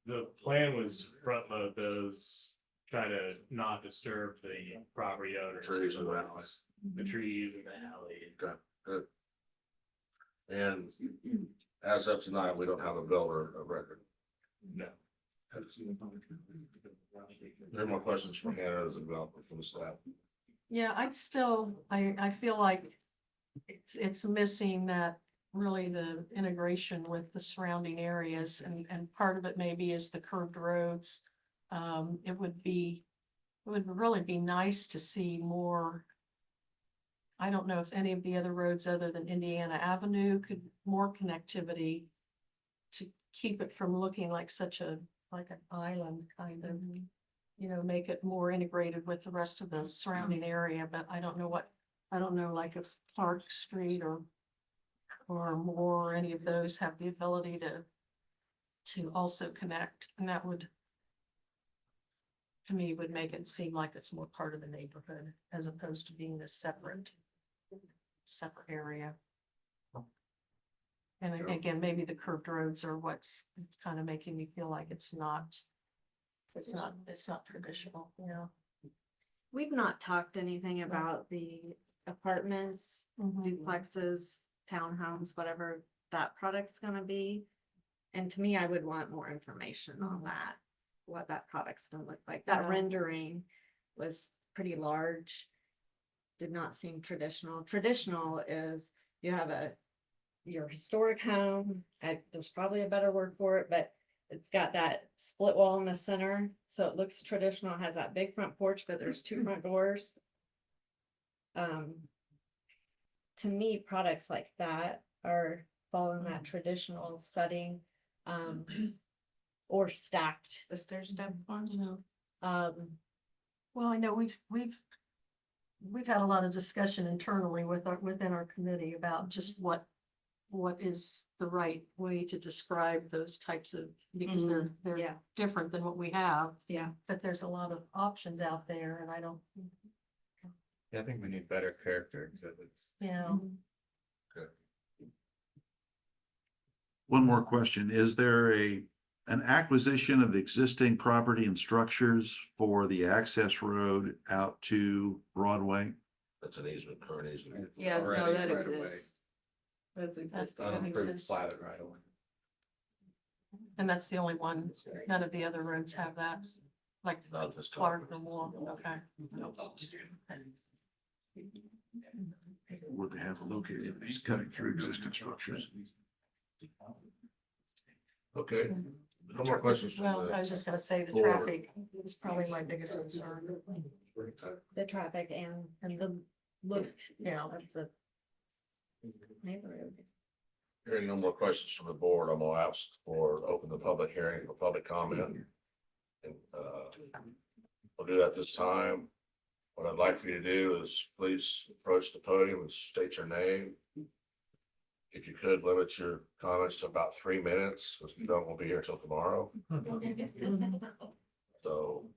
The plan was front load those try to not disturb the property owners. Trees in the alley. The trees in the alley. Okay, good. And as of tonight, we don't have a builder of record. No. There are more questions from Hannah as well from the staff. Yeah, I'd still, I feel like it's missing that really the integration with the surrounding areas and part of it maybe is the curved roads. It would really be nice to see more. I don't know if any of the other roads other than Indiana Avenue could more connectivity to keep it from looking like like an island kind of, you know, make it more integrated with the rest of the surrounding area, but I don't know like if Clark Street or Moore or any of those have the ability to also connect, and that would to me would make it seem like it's more part of the neighborhood as opposed to being a separate area. And again, maybe the curved roads are what's kind of making me feel like it's not traditional, you know? We've not talked anything about the apartments, duplexes, townhomes, whatever that product's gonna be. And to me, I would want more information on that, what that product's gonna look like. That Yeah. rendering was pretty large. Did not seem traditional. Traditional is you have your historic home, there's probably a better word for it, but it's got that split wall in the center, so it looks traditional, it has that big front porch, but there's two front doors. To me, products like that are following that traditional setting, or stacked, the stair step ones. Well, I know we've had a lot of discussion internally within our committee about just what is the right way to describe those types of, because they're yeah. different than what we have, Yeah, but there's a lot of options out there and I don't, Yeah, I think we need better character exhibits. you know. One more question. Is there an acquisition of existing property and structures for the access road out to Broadway? That's an easement, current easement. Yeah, no, Already that right away. exists. That's existing. Unapproved exists. platted right away. And that's the only one, none of the other roads have that, like Not this time. Clark or Moore, okay. Where they have it located, he's cutting through existing structures. Okay, no more questions from Well, I the was just gonna say the board. traffic is probably my biggest concern. the traffic and the look, Yeah. of the neighborhood. Hearing no more questions from the board, I'm gonna ask for open the public hearing for public comment. And we'll do that this time. What I'd like for you to do is please approach the podium and state your name. If you could limit your comments to about 3 minutes, because we don't want to be here till tomorrow. So,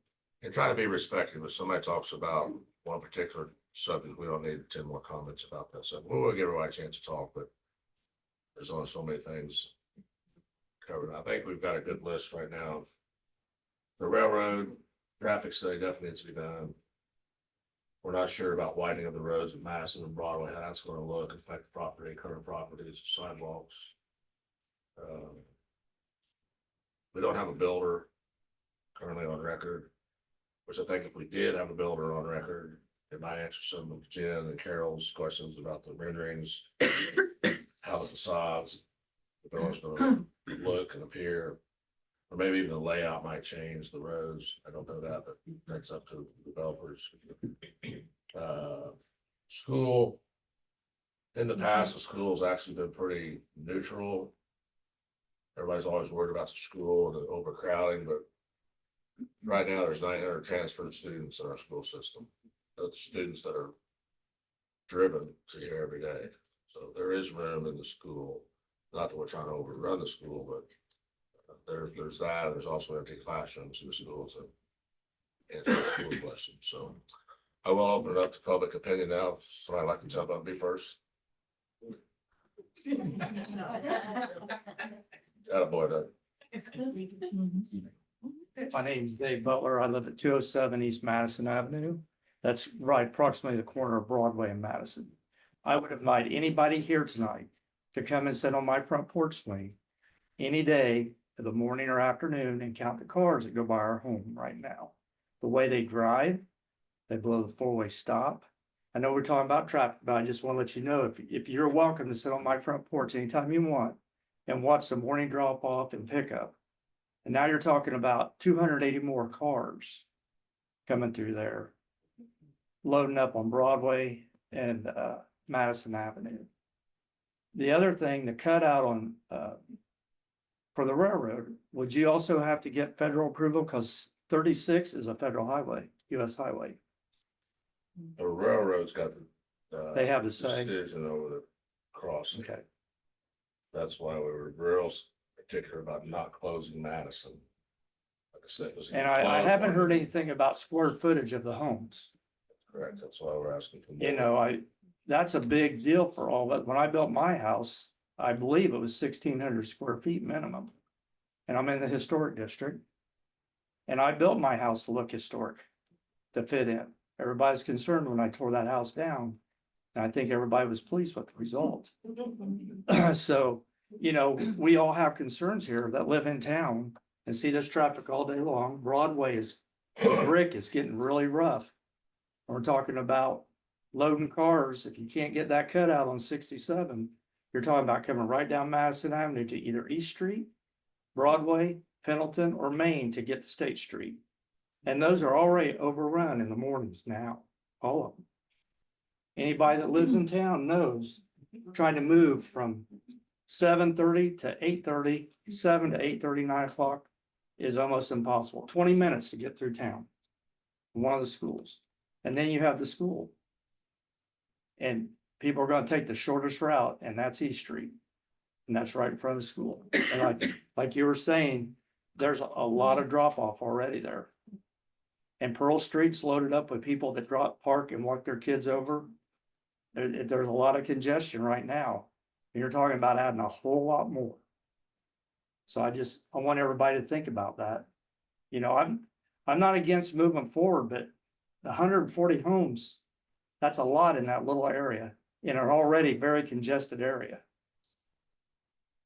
and try to be respectful. If somebody talks about one particular subject, we don't need 10 more comments about that. So we'll give everybody a chance to talk, but there's only so many things covered. I think we've got a good list right now. The railroad traffic study definitely needs to be done. We're not sure about widening of the roads at Madison and Broadway, how that's gonna look, affect property, current properties, sidewalks. We don't have a builder currently on record, which I think if we did have a builder on record, it might answer some of Jen and Carol's questions about the renderings, how the facades, the building's gonna look and appear. Or maybe even the layout might change, the roads, I don't know that, but that's up to developers. School. In the past, the school's actually been pretty neutral. Everybody's always worried about the school and the overcrowding, but right now there's 900 transferred students in our school system. That's students that are driven to here every day. So there is room in the school. Not that we're trying to overrun the school, but there's that, and there's also empty classrooms in the schools and answer school questions, so. I will open it up to public opinion now, so I'd like to jump up and be first. Attaboy, Doug. My name's Dave Butler. I live at 207 East Madison Avenue. That's right approximately the corner of Broadway and Madison. I would invite anybody here tonight to come and sit on my front porch swing any day of the morning or afternoon and count the cars that go by our home right now. The way they drive, they blow the four-way stop. I know we're talking about traffic, but I just want to let you know, if you're welcome to sit on my front porch anytime you want and watch the morning drop off and pickup. And now you're talking about 280 more cars coming through there, loading up on Broadway and Madison Avenue. The other thing, the cutout on for the railroad, would you also have to get federal approval? Because 36 is a federal highway, US highway. The railroad's got the. They have the say. Decision over the crossing. Okay. That's why we were real particular about not closing Madison. Like I said, it was. And I haven't heard anything about square footage of the homes. Correct, that's why we're asking for. You more. know, that's a big deal for all that. When I built my house, I believe it was 1,600 square feet minimum. And I'm in the historic district. And I built my house to look historic, to fit in. Everybody's concerned when I tore that house down. And I think everybody was pleased with the result. So, you know, we all have concerns here that live in town and see this traffic all day long. Broadway brick is getting really rough. We're talking about loading cars. If you can't get that cutout on 67, you're talking about coming right down Madison Avenue to either East Street, Broadway, Pendleton, or Main to get to State Street. And those are already overrun in the mornings now, all of them. Anybody that lives in town knows trying to move from 7:30 to 8:30, 7 to 8:30, 9 o'clock is almost impossible. 20 minutes to get through town. One of the schools. And then you have the school. And people are gonna take the shortest route, and that's East Street. And that's right in front of the school. And like you were saying, there's a lot of drop off already there. And Pearl Street's loaded up with people that park and walk their kids over. There's a lot of congestion right now. And you're talking about adding a whole lot more. So I want everybody to think about that. You know, I'm not against moving forward, but 140 homes, that's a lot in that little area, in an already very congested area.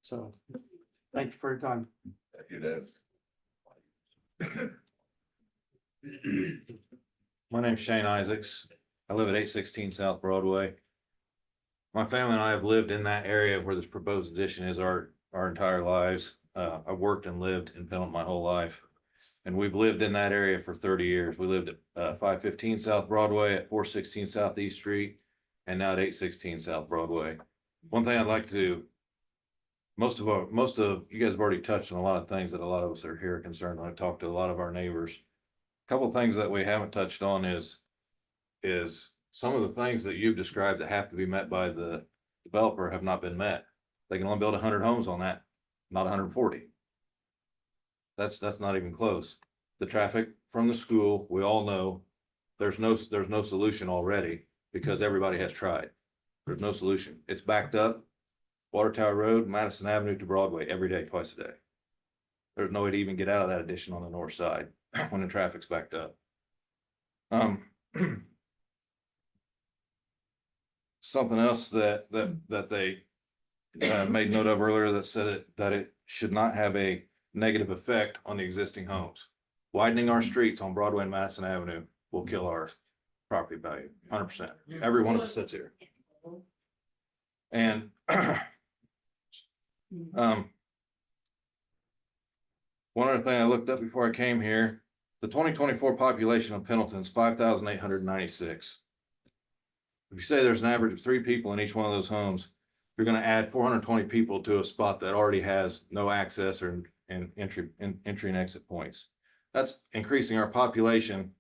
So, thank you for your time. Thank you, Dave. My name's Shane Isaacs. I live at 816 South Broadway. My family and I have lived in that area where this proposed addition is our entire lives. I've worked and lived in Pendleton my whole life. And we've lived in that area for 30 years. We lived at 515 South Broadway, at 416 Southeast Street, and now at 816 South Broadway. One thing I'd like to, most of you guys have already touched on a lot of things that a lot of us are here concerned when I talk to a lot of our neighbors. A couple of things that we haven't touched on is some of the things that you've described that have to be met by the developer have not been met. They can only build 100 homes on that, not 140. That's not even close. The traffic from the school, we all know there's no solution already because everybody has tried. There's no solution. It's backed up. Water Tower Road, Madison Avenue to Broadway every day, twice a day. There's no way to even get out of that addition on the north side when the traffic's backed up. Something else that they made note of earlier that said that it should not have a negative effect on the existing homes. Widening our streets on Broadway and Madison Avenue will kill our property value, 100%. Every one of us sits here. And one other thing I looked up before I came here, the 2024 population of Pendleton is 5,896. If you say there's an average of 3 people in each one of those homes, you're going to add 420 people to a spot that already has no access or entry and exit points. That's increasing our population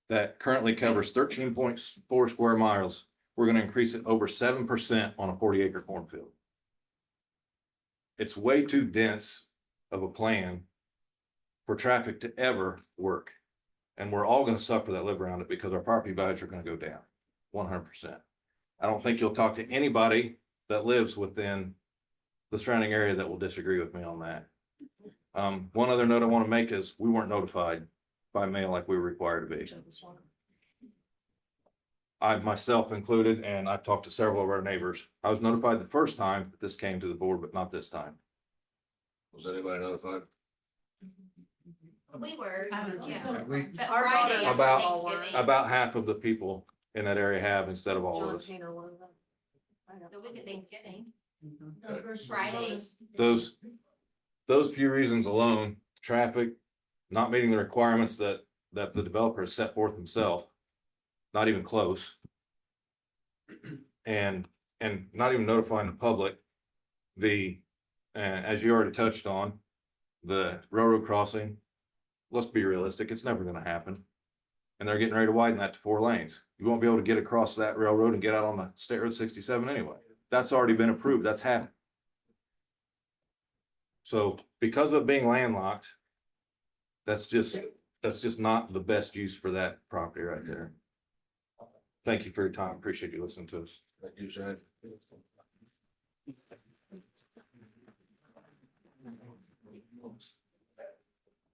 that currently covers 13.4 square miles. We're going to increase it over 7% on a 40-acre cornfield. It's way too dense of a plan for traffic to ever work. And we're all going to suffer that live around it because our property values are going to go down 100%. I don't think you'll talk to anybody that lives within the surrounding area that will disagree with me on that. One other note I want to make is we weren't notified by mail like we were required to be. I myself included, and I've talked to several of our neighbors. I was notified the first time that this came to the board, but not this time. Was anybody notified? We were, yeah. But Our Friday is About- Thanksgiving. About half of the people in that area have instead of all of John us. Painter, one of them. The week of Thanksgiving, Okay. Friday. Those few reasons alone, traffic, not meeting the requirements that the developer has set forth himself. Not even close. And not even notifying the public. As you already touched on, the railroad crossing. Let's be realistic, it's never gonna happen. And they're getting ready to widen that to 4 lanes. You won't be able to get across that railroad and get out on the State Road 67 anyway. That's already been approved, that's happened. So because of being landlocked. That's just not the best use for that property right there. Thank you for your time. Appreciate you listening to us. Thank you, Shane.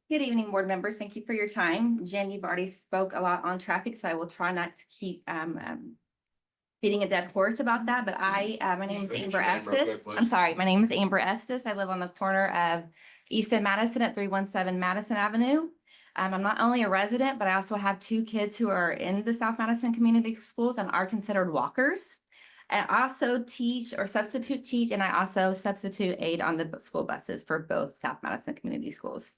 Good evening, board members. Thank you for your time. Jen, you've already spoke a lot on traffic, so I will try not to keep beating a dead horse about that, but my name is Can you Amber get your name real Estes. quick, please? I'm sorry, my name is Amber Estes. I live on the corner of East and Madison at 317 Madison Avenue. I'm not only a resident, but I also have 2 kids who are in the South Madison Community Schools and are considered walkers. And I also teach or substitute teach, and I also substitute aid on the school buses for both South Madison Community Schools.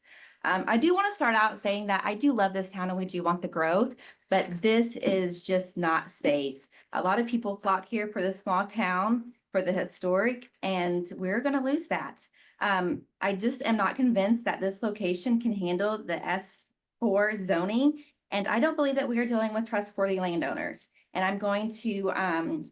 I do want to start out saying that I do love this town and we do want the growth, but this is just not safe. A lot of people flock here for the small town, for the historic, and we're going to lose that. I just am not convinced that this location can handle the S4 zoning, and I don't believe that we are dealing with trustworthy landowners. And I'm going to,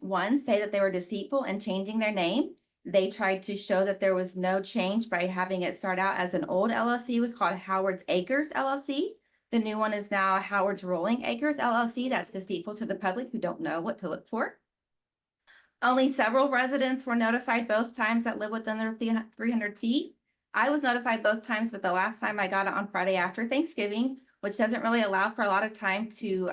one, say that they were deceitful in changing their name. They tried to show that there was no change by having it start out as an old LLC. It was called Howard's Acres LLC. The new one is now Howard's Rolling Acres LLC. That's deceitful to the public who don't know what to look for. Only several residents were notified both times that live within their 300 feet. I was notified both times, but the last time I got it on Friday after Thanksgiving, which doesn't really allow for a lot of time to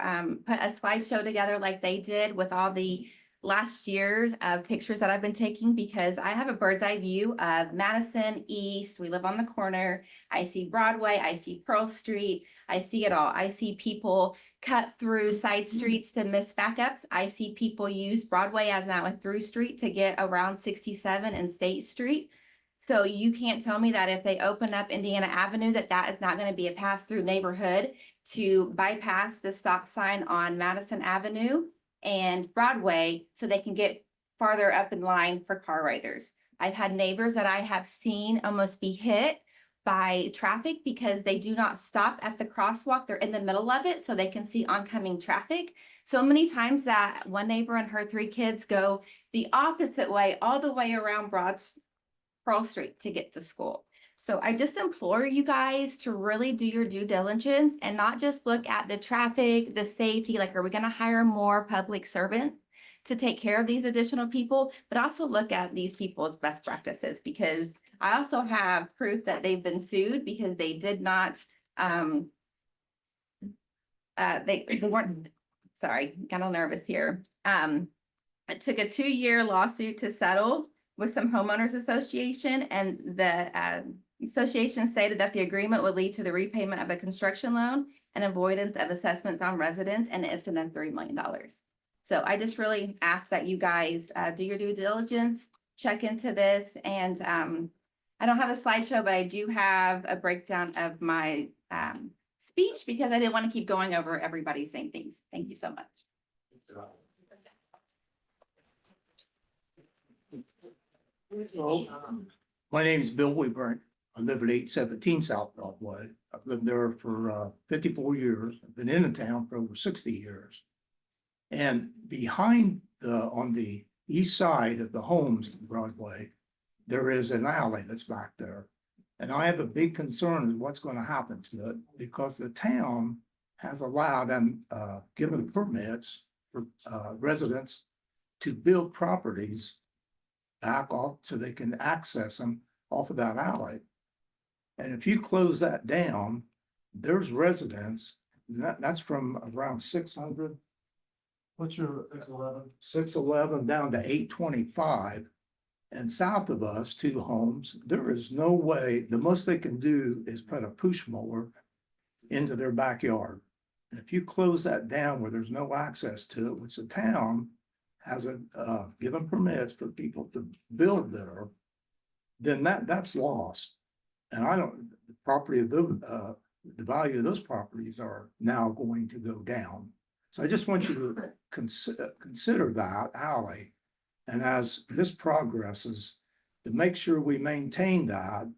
put a slideshow together like they did with all the last year's of pictures that I've been taking, because I have a bird's eye view of Madison East. We live on the corner. I see Broadway. I see Pearl Street. I see it all. I see people cut through side streets to miss backups. I see people use Broadway as now a through street to get around 67 and State Street. So you can't tell me that if they open up Indiana Avenue, that is not going to be a pass-through neighborhood to bypass the stop sign on Madison Avenue and Broadway so they can get farther up in line for car riders. I've had neighbors that I have seen almost be hit by traffic because they do not stop at the crosswalk. They're in the middle of it so they can see oncoming traffic. So many times that one neighbor and her 3 kids go the opposite way, all the way around Pearl Street to get to school. So I just implore you guys to really do your due diligence and not just look at the traffic, the safety, like, are we going to hire more public servants to take care of these additional people, but also look at these people's best practices, because I also have proof that they've been sued because they did not, they weren't, sorry, got a little nervous here. It took a 2-year lawsuit to settle with some homeowners association, and the association stated that the agreement would lead to the repayment of a construction loan and avoidance of assessments on residents, and it's an $3 million. So I just really ask that you guys do your due diligence, check into this, and I don't have a slideshow, but I do have a breakdown of my speech because I didn't want to keep going over everybody saying things. Thank you so much. My name is Bill Weber. I live at 817 South Broadway. I've lived there for 54 years. I've been in the town for over 60 years. And behind on the east side of the homes in Broadway, there is an alley that's back there. And I have a big concern of what's going to happen to it, because the town has allowed and given permits for residents to build properties back off so they can access them off of that alley. And if you close that down, there's residents, that's from around 600. What's your 611? 611 down to 825. And south of us, 2 homes, there is no way, the most they can do is put a push mower into their backyard. And if you close that down where there's no access to it, which the town has given permits for people to build there, then that's lost. And the property of the value of those properties are now going to go down. So I just want you to consider that alley. And as this progresses, to make sure we maintain that,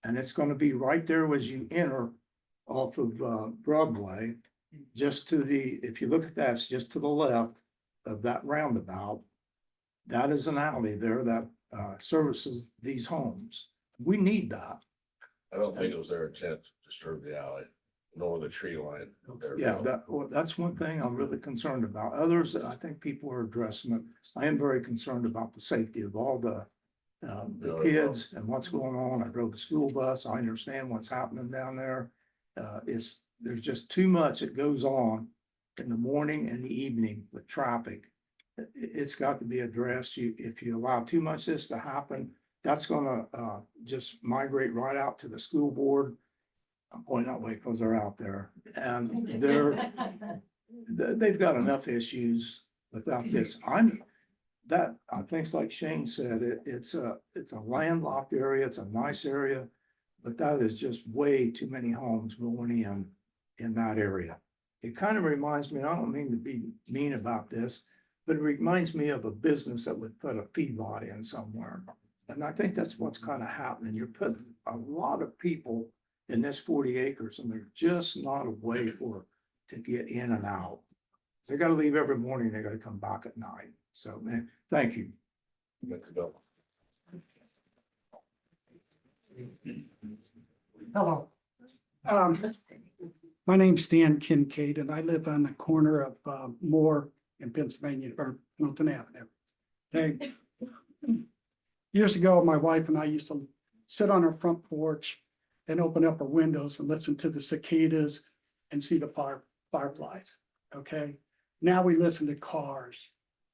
and it's going to be right there as you enter off of Broadway, just to if you look at that, it's just to the left of that roundabout. That is an alley there that services these homes. We need that. I don't think it was their intent to disturb the alley, nor the tree line. there. Yeah, that's one thing I'm really concerned about. Others, I think people are addressing it. I am very concerned about the safety of all the kids and what's going on. I drove a school bus. I understand what's happening down there. There's just too much that goes on in the morning and the evening with traffic. It's got to be addressed. If you allow too much of this to happen, that's gonna just migrate right out to the school board. I'm pointing that way because they're out there and they've got enough issues without this. I think like Shane said, it's a landlocked area. It's a nice area, but that is just way too many homes going in that area. It kind of reminds me, and I don't mean to be mean about this, but it reminds me of a business that would put a feedlot in somewhere. And I think that's what's kind of happening. You're putting a lot of people in this 40 acres and there's just not a way to get in and out. They got to leave every morning. They got to come back at night. So, man, thank you. Hello. My name's Stan Kincaid and I live on the corner of Moore and Pennsylvania, or Milton Avenue. Okay. Years ago, my wife and I used to sit on our front porch and open up our windows and listen to the cicadas and see the fireflies. Okay. Now we listen to cars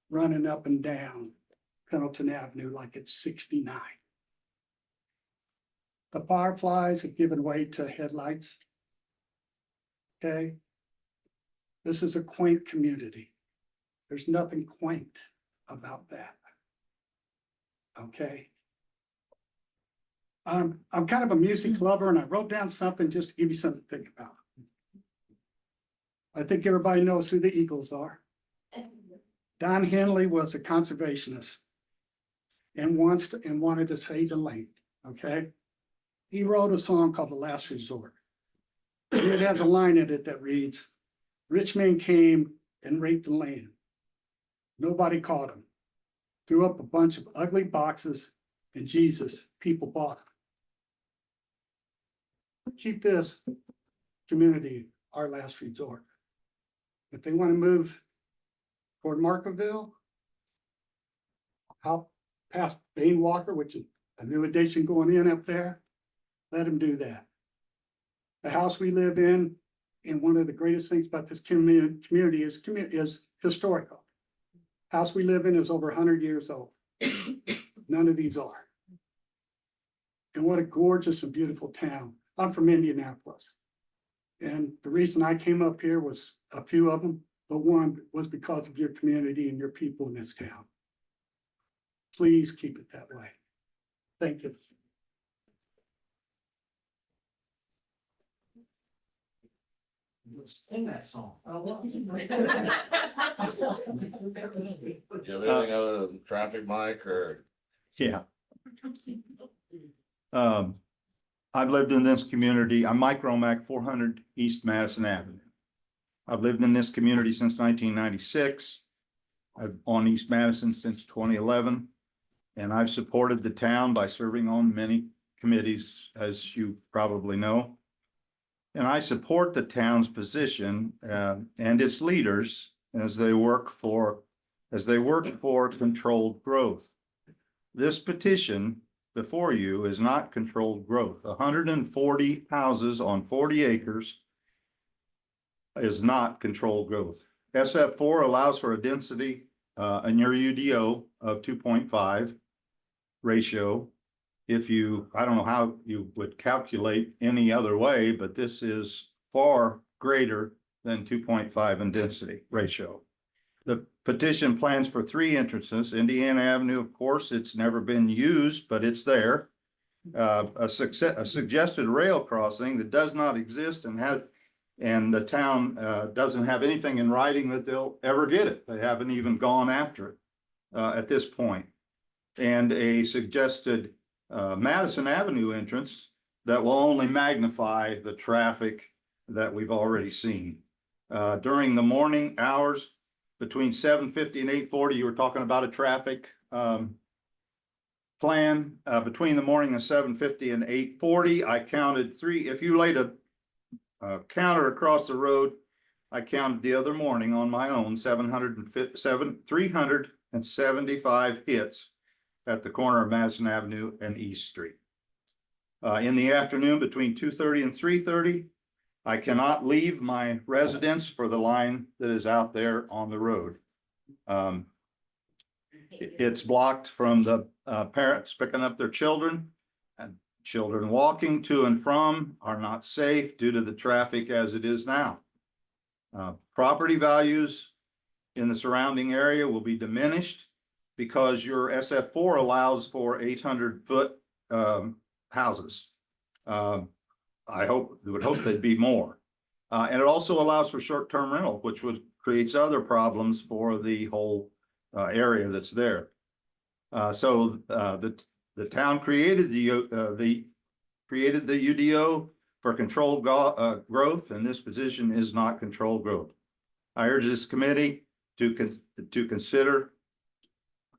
running up and down Pendleton Avenue like it's 69. The fireflies have given way to headlights. Okay. This is a quaint community. There's nothing quaint about that. Okay. I'm kind of a music lover and I wrote down something just to give you something to think about. I think everybody knows who the Eagles are. Don Henley was a conservationist and wanted to save the land. Okay. He wrote a song called The Last Resort. It has a line in it that reads, "Rich men came and raped the land. Nobody caught him. Threw up a bunch of ugly boxes and Jesus, people bought him." Keep this community our last resort. If they want to move toward Markville, out past Bain Walker, which is a new addition going in up there, let them do that. The house we live in, and one of the greatest things about this community is historical. House we live in is over 100 years old. None of these are. And what a gorgeous and beautiful town. I'm from Indianapolis. And the reason I came up here was a few of them, but one was because of your community and your people in this town. Please keep it that way. Thank you. Sing that song. Do you have anything other than traffic, Mike, or? Yeah. I've lived in this community. I'm Mike Romack, 400 East Madison Avenue. I've lived in this community since 1996. I've on East Madison since 2011. And I've supported the town by serving on many committees, as you probably know. And I support the town's position and its leaders as they work for controlled growth. This petition before you is not controlled growth. 140 houses on 40 acres is not controlled growth. SF4 allows for a density in your UDO of 2.5 ratio. If you, I don't know how you would calculate any other way, but this is far greater than 2.5 in density ratio. The petition plans for 3 entrances. Indiana Avenue, of course, it's never been used, but it's there. A suggested rail crossing that does not exist and the town doesn't have anything in writing that they'll ever get it. They haven't even gone after it at this point. And a suggested Madison Avenue entrance that will only magnify the traffic that we've already seen. During the morning hours, between 7:50 and 8:40, you were talking about a traffic plan. Between the morning of 7:50 and 8:40, I counted 3. If you laid a counter across the road, I counted the other morning on my own 375 hits at the corner of Madison Avenue and East Street. In the afternoon, between 2:30 and 3:30, I cannot leave my residence for the line that is out there on the road. It's blocked from the parents picking up their children, and children walking to and from are not safe due to the traffic as it is now. Property values in the surrounding area will be diminished because your SF4 allows for 800-foot houses. I would hope they'd be more. And it also allows for short-term rental, which creates other problems for the whole area that's there. So the town created the UDO for controlled growth, and this position is not controlled growth. I urge this committee to consider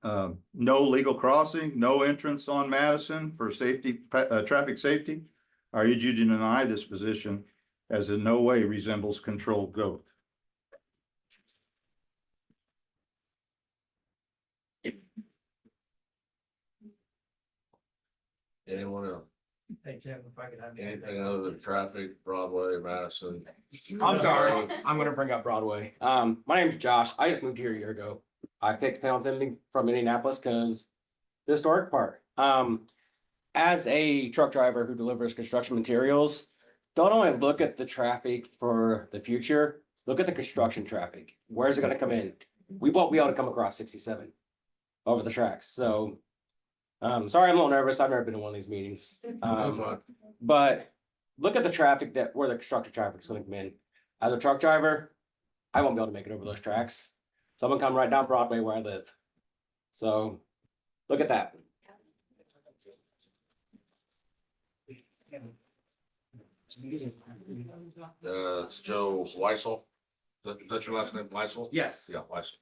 no legal crossing, no entrance on Madison for safety, traffic safety. I urge you to deny this position as in no way resembles controlled growth. Anyone else? Hey, Jim, if I could have. Anything other than traffic, Broadway, Madison? I'm sorry, I'm gonna bring up Broadway. My name's Josh. I just moved here a year ago. I picked Pendleton from Indianapolis because the historic part. As a truck driver who delivers construction materials, don't only look at the traffic for the future, look at the construction traffic. Where's it gonna come in? We ought to come across 67 over the tracks, so. Sorry, I'm a little nervous. I've never been to one of these meetings. But look at the traffic where the construction traffic is gonna come in. As a truck driver, I won't be able to make it over those tracks. So I'm gonna come right down Broadway where I live. So look at that. It's Joe Weissel. That's your last name, Weissel? Yes. Yeah, Weissel.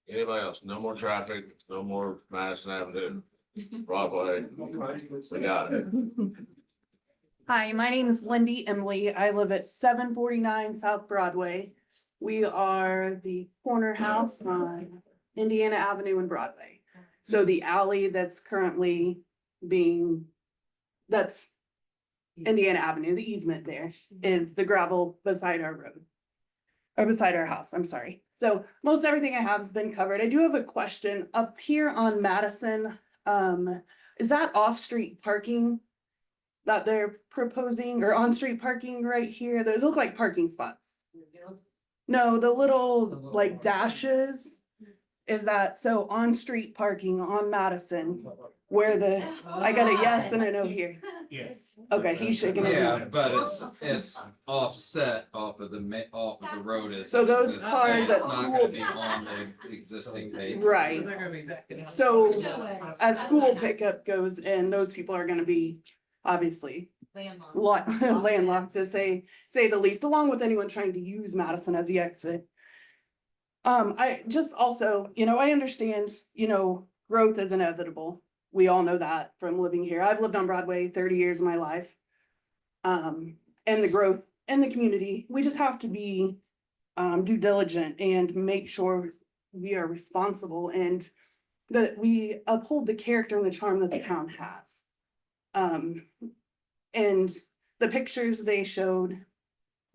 Anybody else? No more traffic, no more Madison Avenue, Broadway. We got it. Hi, my name is Lindy Emily. I live at 749 South Broadway. We are the corner house on Indiana Avenue and Broadway. So the alley that's currently that's Indiana Avenue, the easement there is the gravel beside our road. Or beside our house, I'm sorry. So most everything I have has been covered. I do have a question up here on Madison. Is that off-street parking that they're proposing, or on-street parking right here? They look like parking spots. No, the little like dashes. Is that so on-street parking on Madison where I got a yes and a no here? Yes. Okay, he's shaking his Yeah, head. but it's offset off of the road is. So those cars at It's not school- gonna be on the existing page. Right. So as school pickup goes in, those people are gonna be obviously landlocked to say the least, along with anyone trying to use Madison as the exit. I just also, I understand, growth is inevitable. We all know that from living here. I've lived on Broadway 30 years of my life. And the growth in the community, we just have to be due diligent and make sure we are responsible and that we uphold the character and the charm that the town has. And the pictures they showed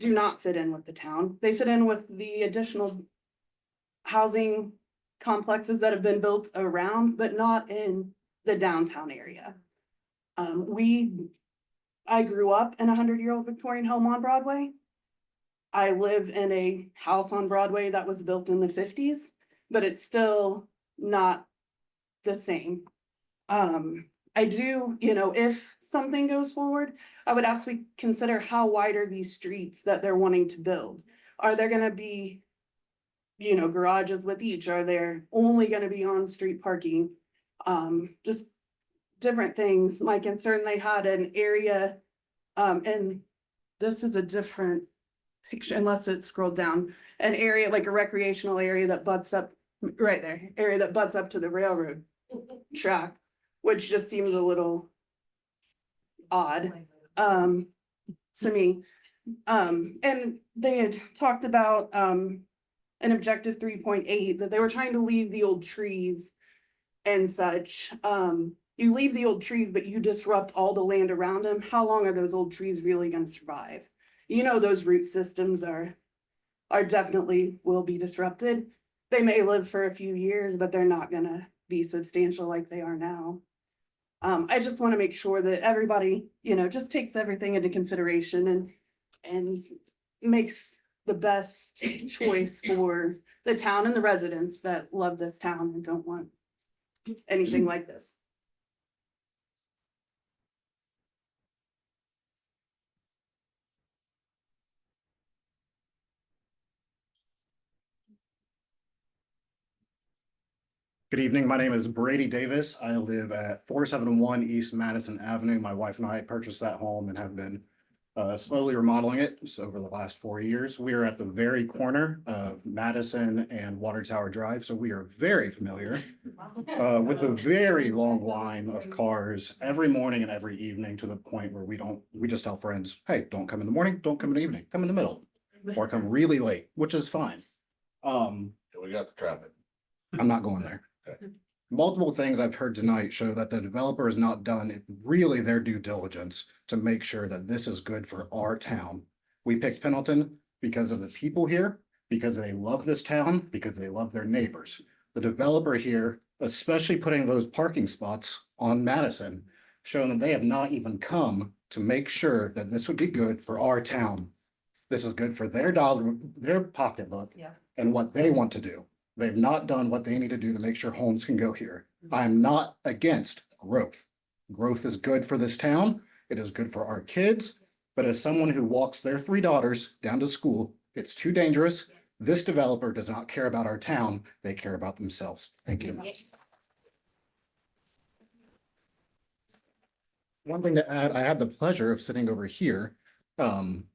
do not fit in with the town. They fit in with the additional housing complexes that have been built around, but not in the downtown area. I grew up in a 100-year-old Victorian home on Broadway. I live in a house on Broadway that was built in the 50s, but it's still not the same. I do, if something goes forward, I would ask we consider how wide are these streets that they're wanting to build? Are there gonna be, garages with each? Are there only gonna be on-street parking? Just different things. My concern, they had an area, and this is a different picture, unless it's scrolled down, an area like a recreational area that butts up, right there, area that butts up to the railroad track, which just seems a little odd, to me. And they had talked about, an objective 3.8, that they were trying to leave the old trees and such. You leave the old trees, but you disrupt all the land around them. How long are those old trees really gonna survive? Those root systems are definitely will be disrupted. They may live for a few years, but they're not gonna be substantial like they are now. I just want to make sure that everybody, just takes everything into consideration and makes the best choice for the town and the residents that love this town and don't want anything like this. Good evening. My name is Brady Davis. I live at 471 East Madison Avenue. My wife and I purchased that home and have been slowly remodeling it over the last 4 years. We are at the very corner of Madison and Water Tower Drive, so we are very familiar with a very long line of cars every morning and every evening, to the point where we just tell friends, hey, don't come in the morning, don't come in the evening, come in the middle, or come really late, which is fine. We got the traffic. I'm not going there. Multiple things I've heard tonight show that the developer has not done really their due diligence to make sure that this is good for our town. We picked Pendleton because of the people here, because they love this town, because they love their neighbors. The developer here, especially putting those parking spots on Madison, showing that they have not even come to make sure that this would be good for our town. This is good for their dollar, their pocketbook, and what they want to do. They've not done what they need to do to make sure homes can go here. I'm not against growth. Growth is good for this town. It is good for our kids. But as someone who walks their 3 daughters down to school, it's too dangerous. This developer does not care about our town. They care about themselves. Thank you. One thing to add, I had the pleasure of sitting over here,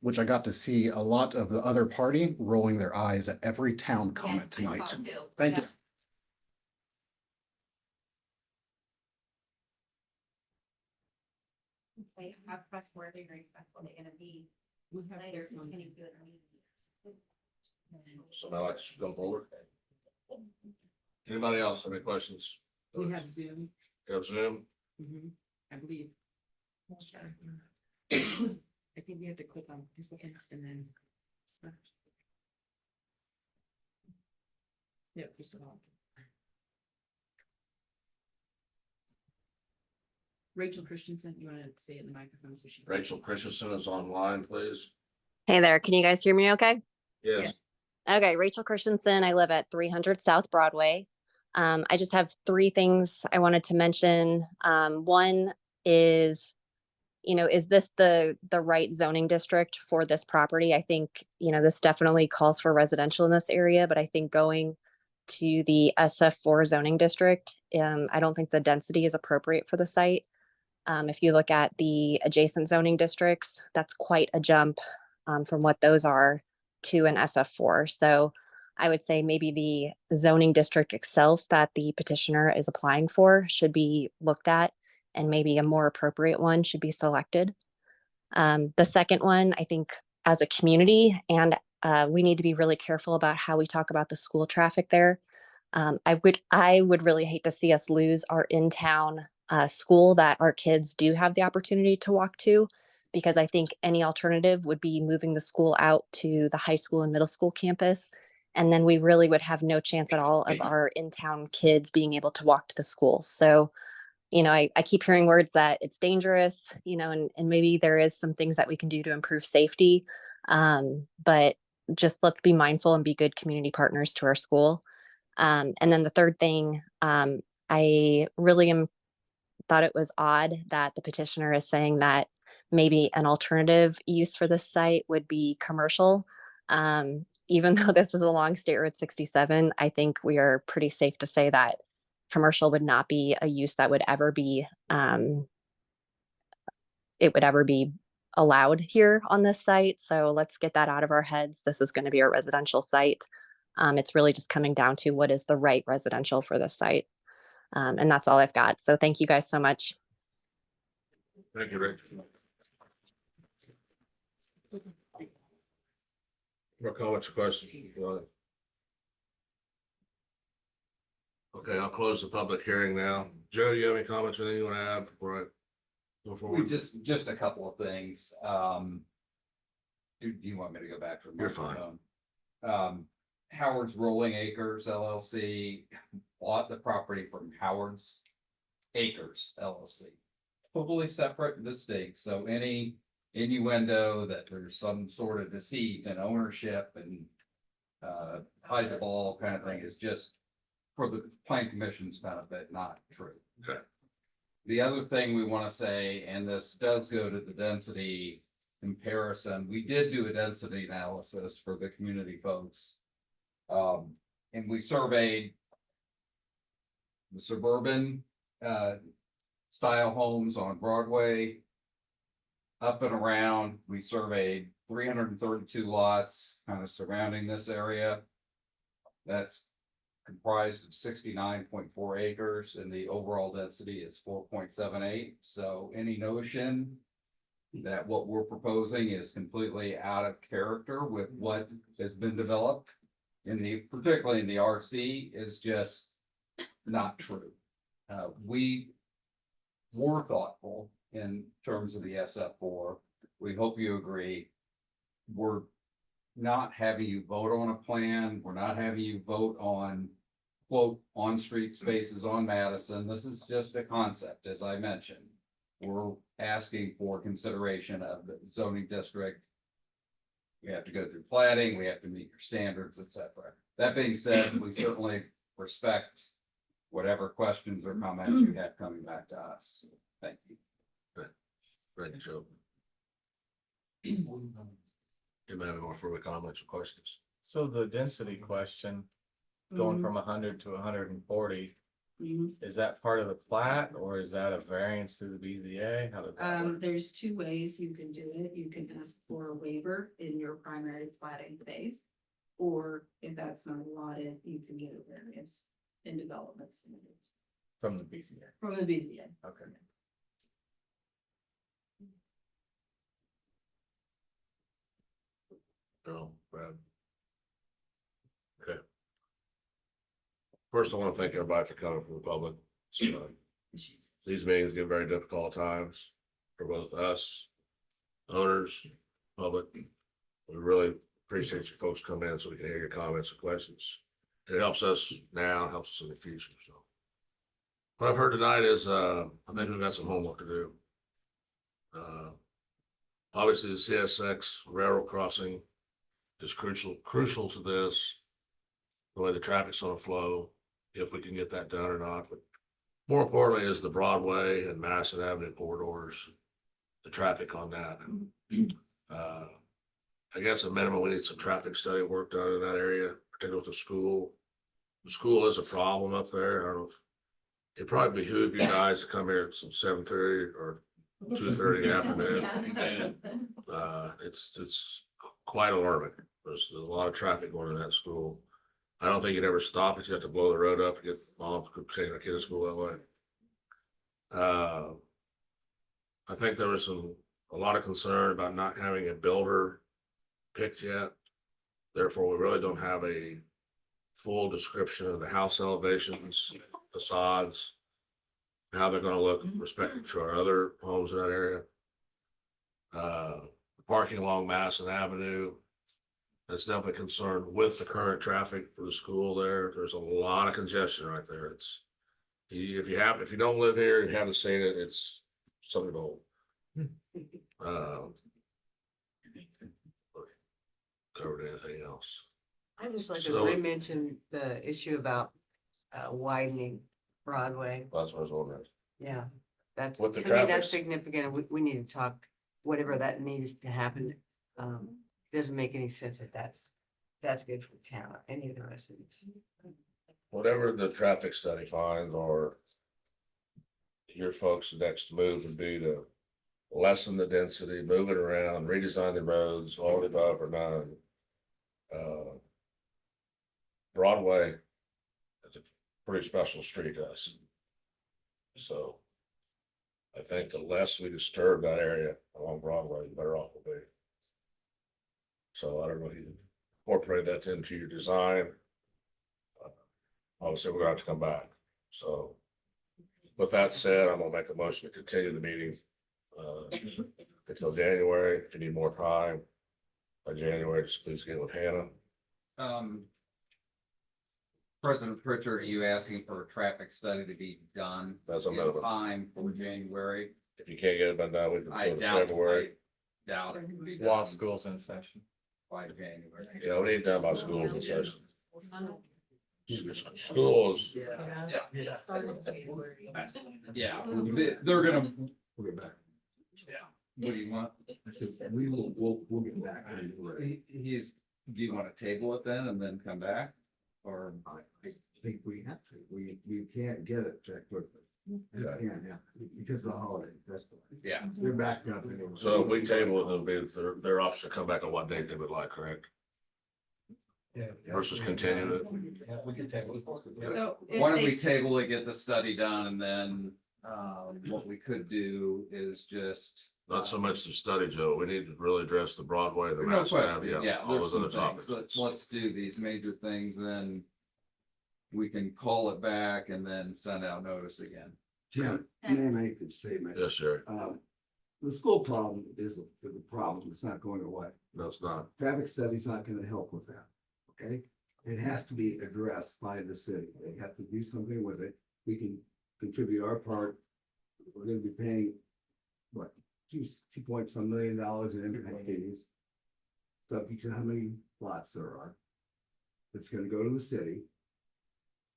which I got to see a lot of the other party rolling their eyes at every town comment tonight. Thank you. They have trustworthy, respectful, they're gonna be later, so can you do it? So now let's go forward. Anybody else have any questions? We have Zoom. You have Zoom? I believe. I think you have to click on participants and then. Yeah, just about. Rachel Christensen, you want to say it in the microphone so she. Rachel Christensen is online, please. Hey there, can you guys hear me okay? Yes. Okay, Rachel Christensen, I live at 300 South Broadway. I just have 3 things I wanted to mention. One is, is this the right zoning district for this property? I think, this definitely calls for residential in this area, but I think going to the SF4 zoning district, I don't think the density is appropriate for the site. If you look at the adjacent zoning districts, that's quite a jump from what those are to an SF4. So I would say maybe the zoning district itself that the petitioner is applying for should be looked at, and maybe a more appropriate one should be selected. The second one, I think as a community, and we need to be really careful about how we talk about the school traffic there. I would really hate to see us lose our in-town school that our kids do have the opportunity to walk to, because I think any alternative would be moving the school out to the high school and middle school campus. And then we really would have no chance at all of our in-town kids being able to walk to the school. So, I keep hearing words that it's dangerous, and maybe there is some things that we can do to improve safety. But just let's be mindful and be good community partners to our school. And then the third thing, I really thought it was odd that the petitioner is saying that maybe an alternative use for this site would be commercial. Even though this is along State Road 67, I think we are pretty safe to say that commercial would not be a use that would ever be allowed here on this site. So let's get that out of our heads. This is going to be a residential site. It's really just coming down to what is the right residential for this site. And that's all I've got. So thank you guys so much. Thank you, Rick. More comments or questions? Okay, I'll close the public hearing now. Joe, do you have any comments or anything you want to add before I go We forward? just a couple of things. Do you want me to go back to the You're fine. microphone? Howard's Rolling Acres LLC bought the property from Howard's Acres LLC. Totally separate and distinct, so any innuendo that there's some sort of deceit and ownership and hides the ball kind of thing is just for the plan commission's benefit, not true. Okay. The other thing we want to say, and this does go to the density comparison, we did do a density analysis for the community folks. And we surveyed the suburban style homes on Broadway. Up and around, we surveyed 332 lots kind of surrounding this area. That's comprised of 69.4 acres, and the overall density is 4.78. So any notion that what we're proposing is completely out of character with what has been developed particularly in the RC is just not true. We were thoughtful in terms of the SF4. We hope you agree. We're not having you vote on a plan. We're not having you vote on quote on-street spaces on Madison. This is just a concept, as I mentioned. We're asking for consideration of the zoning district. We have to go through planning, we have to meet your standards, etc. That being said, we certainly respect whatever questions or comments you have coming back to us. Thank you. Thank you, Joe. You may have more further comments or questions. So the density question, going from 100 to 140, is that part of the plat or is that a variance to the BZA? How does that work? There's two ways you can do it. You can ask for a waiver in your primary platting phase. Or if that's not allotted, you can get a variance in development standards From the BZA? from the BZA. Okay. No, Brad. Okay. First, I want to thank everybody for coming from the public. So, these meetings get very difficult at times for both us, owners, public. We really appreciate you folks coming in so we can hear your comments and questions. It helps us now, helps us in the future. So, what I've heard tonight is, I think we've got some homework to do. Obviously, the CSX railroad crossing is crucial to this. The way the traffic's gonna flow, if we can get that done or not, but more importantly is the Broadway and Madison Avenue corridors, the traffic on that. I guess at minimum, we need some traffic study work done in that area, particularly with the school. The school is a problem up there. I don't know if it'd probably behoove you guys to come here at some 7:30 or 2:30 in the afternoon. It's quite alarming. There's a lot of traffic going in that school. I don't think you'd ever stop it. You have to blow the road up to get mom to take a kid to school that way. I think there was a lot of concern about not having a builder picked yet. Therefore, we really don't have a full description of the house elevations, facades, how they're gonna look respective to our other homes in that area. Parking along Madison Avenue. That's definitely concerned with the current traffic for the school there. There's a lot of congestion right there. It's, if you don't live here and haven't seen it, it's something old. Covered anything else? I just like So- to re-mention the issue about widening Broadway. That's what I was wondering. Yeah, that's, With to the me, that's traffic- significant. We need to talk, whatever that needs to happen. Doesn't make any sense if that's good for town, any of the residents. Whatever the traffic study finds, or your folks' next move would be to lessen the density, move it around, redesign the roads, all the above or none. Broadway is a pretty special street to us. So I think the less we disturb that area along Broadway, the better off we'll be. So I don't know if you incorporate that into your design. Obviously, we're gonna have to come back. So with that said, I'm gonna make a motion to continue the meeting until January. If you need more time by January, just please get with Hannah. President Pritchard, are you asking for a traffic study to be done? That's a in minimum. time for January? If you can't get it done, we can I go to doubt, February. I doubt it can be While done school's in session. by January. Yeah, we need it done by schools and session. Schools, Yeah, they're gonna, We'll get back. what do you want? I said, we'll get back. He's, do you want to table it then and then come back? Or, I think we have to. We can't get it that quickly. Yeah. Because of the holiday, that's the. yeah, They're backed up. so if we table it, it'll be their option to come back on what date they would like, correct? Versus continue it. We can table it. So if why don't they- we table it, get the study done, and then, what we could do is just. Not so much the study, Joe. We need to really address the Broadway, the No Madison question, Avenue, yeah, all there's those other some things, topics. let's do these major things, then we can call it back and then send out notice again. Jim, may I make a statement? Yes, sir. The school problem is a problem. It's not going away. No, it's not. Traffic study's not gonna help with that, okay? It has to be addressed by the city. They have to do something with it. We can contribute our part. We're gonna be paying, what, two point some $1 million in impact fees. Subject to how many lots there are. It's gonna go to the city.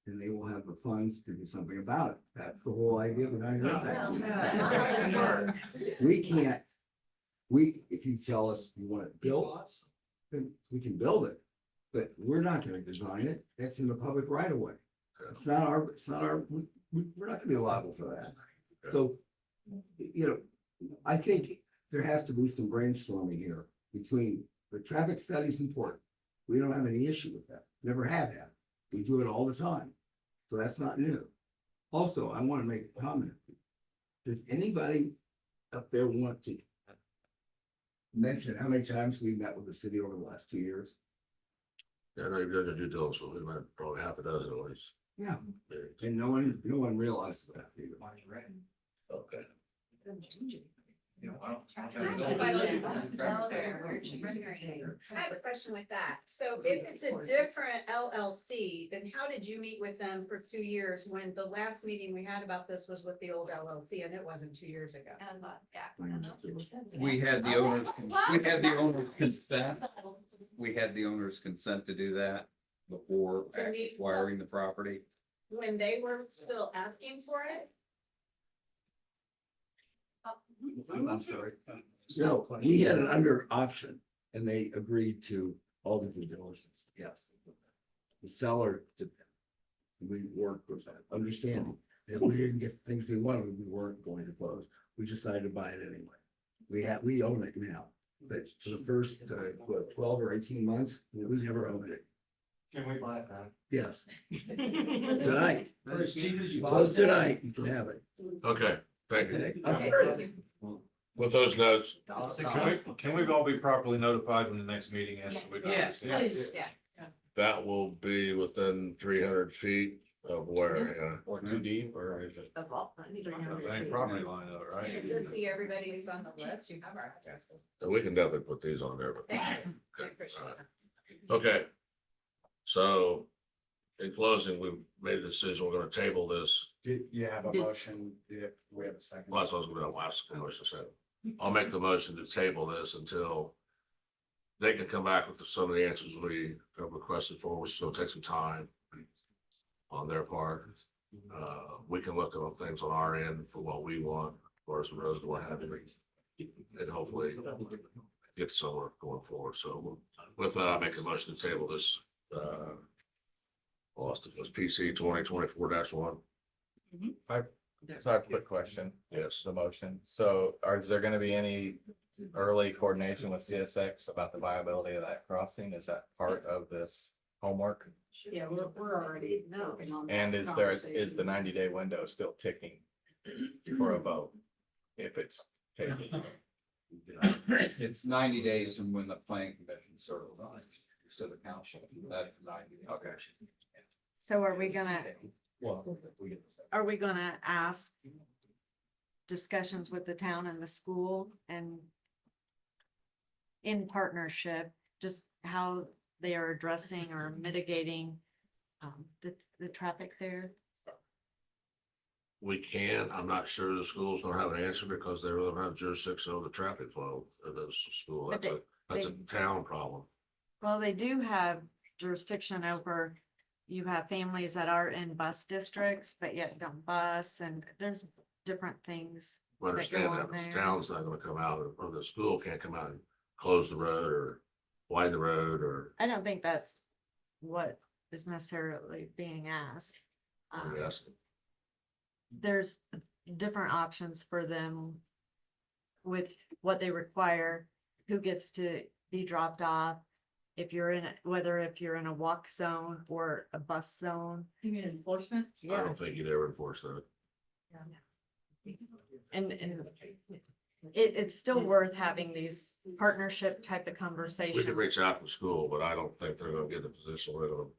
And they will have the funds to do something about it. That's the whole idea behind it. We can't, if you tell us you want it built, then we can build it. But we're not gonna design it. That's in the public right of way. It's not our, we're not gonna be liable for that. So, you know, I think there has to be some brainstorming here between the traffic study's important. We don't have any issue with that. Never have had. We do it all the time. So that's not new. Also, I want to make a comment. Does anybody up there want to mention how many times we met with the city over the last 2 years? Yeah, I know you've done your due diligence, but we might probably half a dozen at least. Yeah. And no one realizes that either. Okay. I have a question with that. So if it's a different LLC, then how did you meet with them for 2 years when the last meeting we had about this was with the old LLC and it wasn't 2 years ago? We had the owners, we had the owner's consent. We had the owner's consent to do that before To meet- acquiring the property. When they were still asking for it? I'm sorry. No, we had an under option and they agreed to all the due diligence, yes. The seller did that. We worked with that, understanding if we didn't get the things we wanted, we weren't going to close. We decided to buy it anyway. We own it now, but for the first, 12 or 18 months, we never owned it. Can we buy it back? Yes. Tonight, close tonight, you can have it. Okay, thank you. I'm sorry. With those notes, Can we all be properly notified when the next meeting is? Yes, please. Yeah. That will be within 300 feet of where, Or too deep, or is it? property line, right? Just see everybody who's on the list, you have our addresses. We can definitely put these on there, but. Thank you. I Okay, appreciate all right. it. Okay. So in closing, we made a decision, we're gonna table this. You have a motion, we have a second. Well, that's what I was gonna last motion said. I'll make the motion to table this until they can come back with some of the answers we have requested for, which is gonna take some time on their part. We can look at things on our end for what we want, as far as the roads, what have you. And hopefully get somewhere going forward. So with that, I make a motion to table this, lost it was PC 2024-1. So I have a quick question. Yes. The motion. So is there gonna be any early coordination with CSX about the viability of that crossing? Is that part of this homework? Yeah, we're already working on that And is the conversation. 90-day window still ticking for a vote? If it's taken? It's 90 days from when the planning commission certifies to the council. That's 90. Okay. So are we gonna, Well, are we gonna ask discussions with the town and the school and in partnership, just how they are addressing or mitigating the traffic there? We can, I'm not sure the schools don't have an answer because they really don't have jurisdiction over the traffic flow of those school. But That's a town problem. Well, they do have jurisdiction over, you have families that are in bus districts, but yet don't bus, and there's different things. I understand go that, on but the there. town's not gonna come out, or the school can't come out and close the road or widen the road or, I don't think that's what is necessarily being asked. I'm guessing. There's different options for them with what they require, who gets to be dropped off. If you're in, if you're in a walk zone or a bus zone. You mean enforcement? I Yeah, don't think you'd ever enforce that. and it's still worth having these partnership type of We conversations. could reach out to school, but I don't think they're gonna get in a position where they're gonna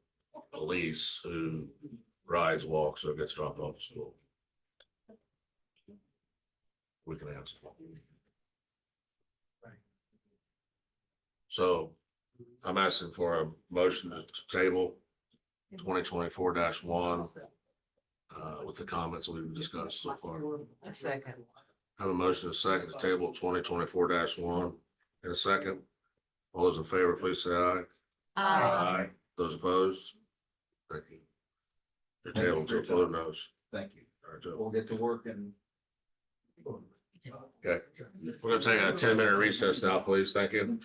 police who rides, walks, or gets dropped off to school. We can ask. So I'm asking for a motion to table 2024-1 with the comments we've discussed so far. A second. Have a motion, a second to table 2024-1 in a second. All those in favor, please say aye. Those opposed? Thank you. Your table until further notice. Thank you. All right, Joe. We'll get to work and. Okay, we're gonna take a 10-minute recess now, please. Thank you.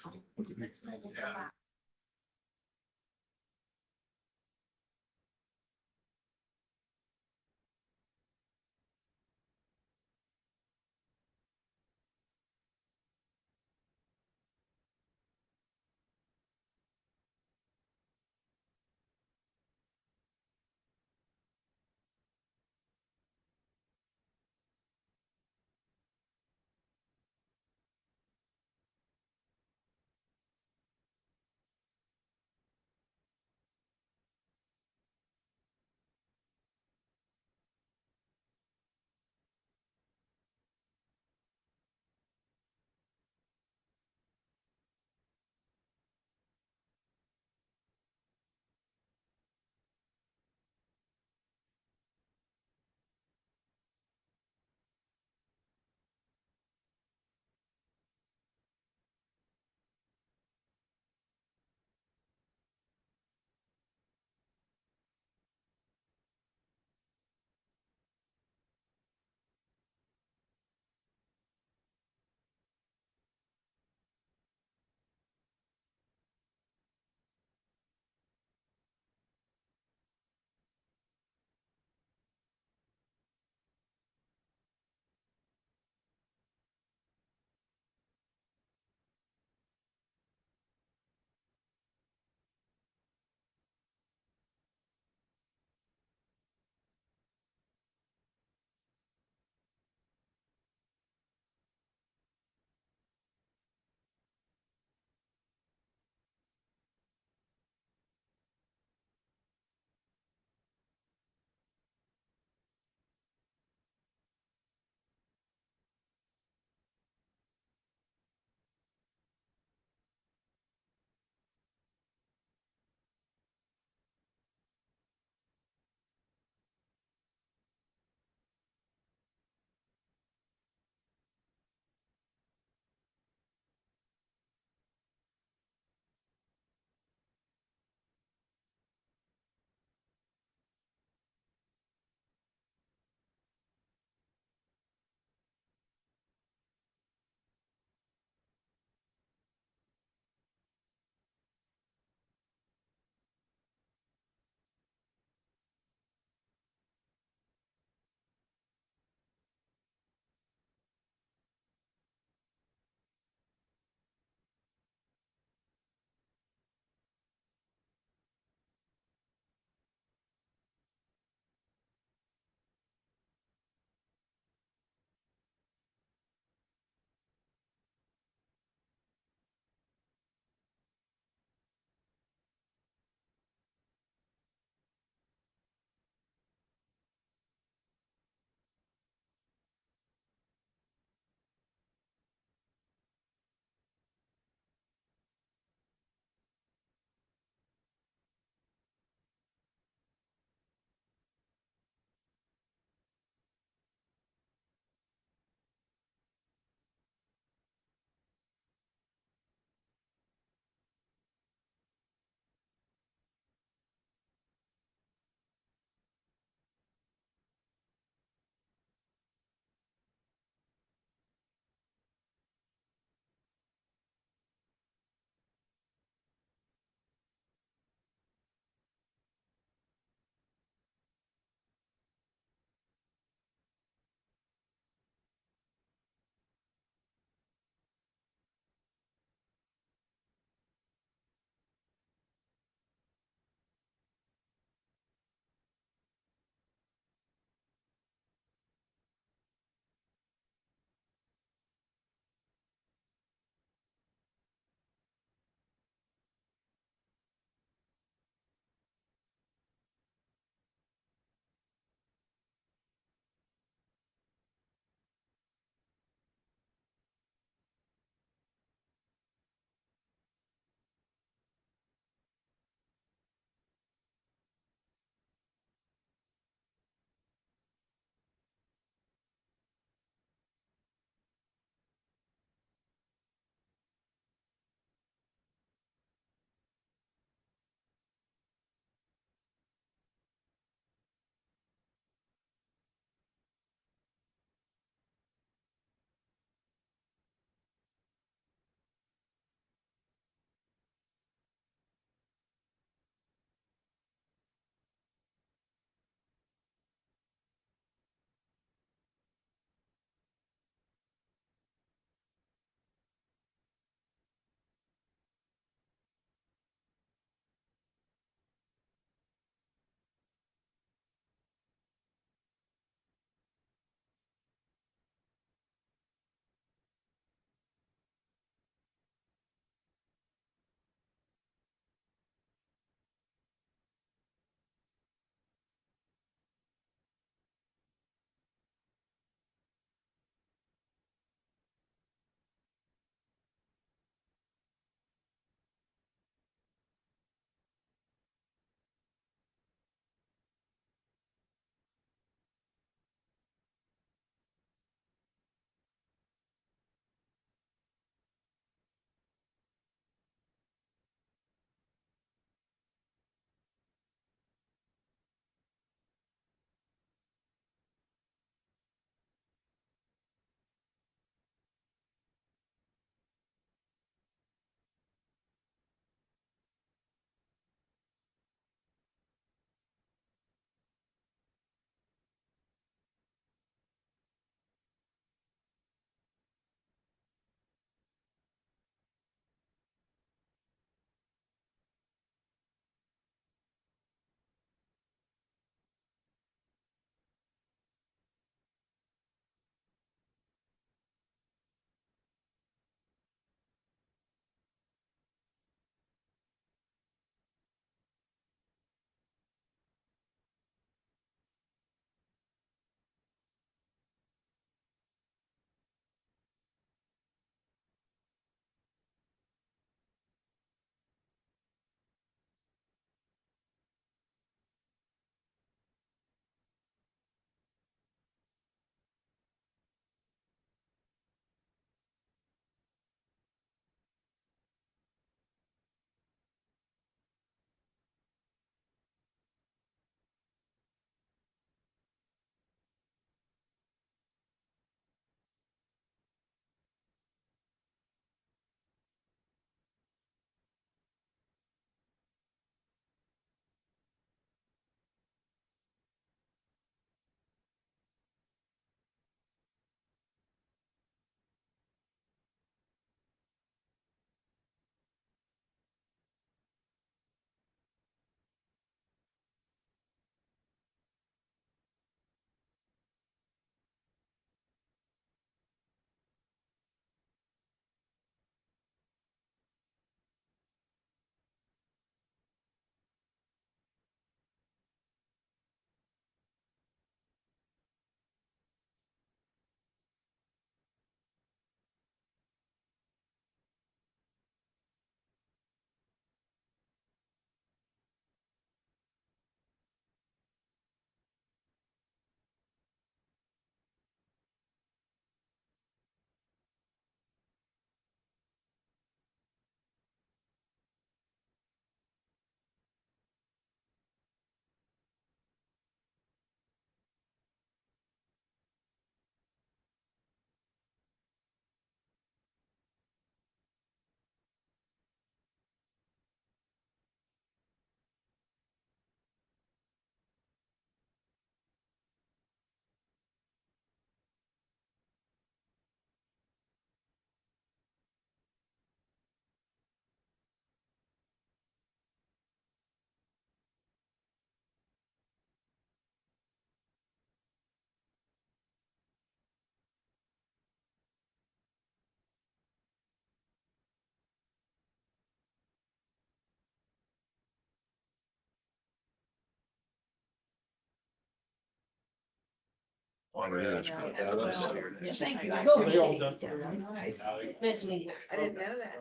Thank you. I I appreciate appreciate it. I didn't know that.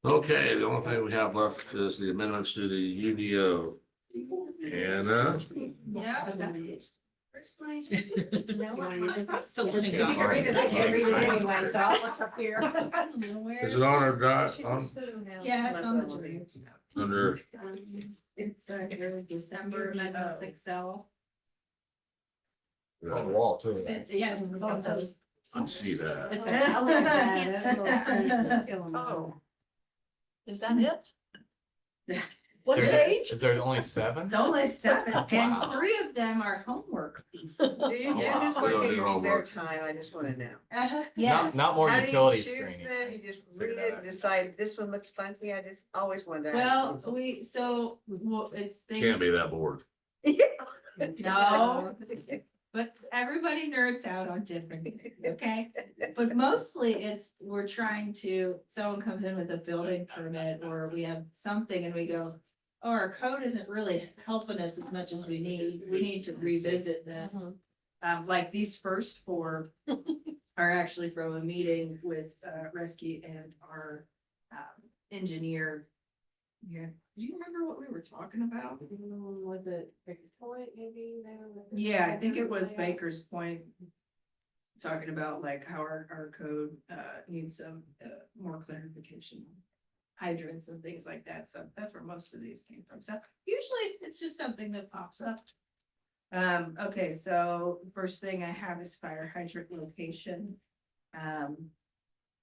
Okay, the only thing we have left is the amendments to the UDO. And, Yeah. is it on or not? Yeah, it's on the dream. Under, It's December amendments Excel. On the wall too. Yes. It's on the. I see that. Oh. Is that it? What Is there- page? Is there only 7? It's only 7, Wow. and 3 of them are homework pieces. Do you do this We like don't in do your spare homework. time? I just wanna know. Yes. Not more How do you utility choose screening. them? You just read it and decide this one looks fun to me. I just always wonder. Well, it's. Can't be that bored. No, but everybody nerds out on different, okay? But mostly we're trying to, someone comes in with a building permit or we have something and we go, oh, our code isn't really helping us as much as we need to revisit this. Like these first 4 are actually from a meeting with Rescue and our engineer. Yeah, do you remember what we were talking about? Was it Baker's Point maybe? Yeah, I think it was Baker's Point. Talking about like how our code needs some more clarification. Hydrants and things like that, so that's where most of these came from, so usually it's just something that pops up. Okay, so first thing I have is fire hydrant location.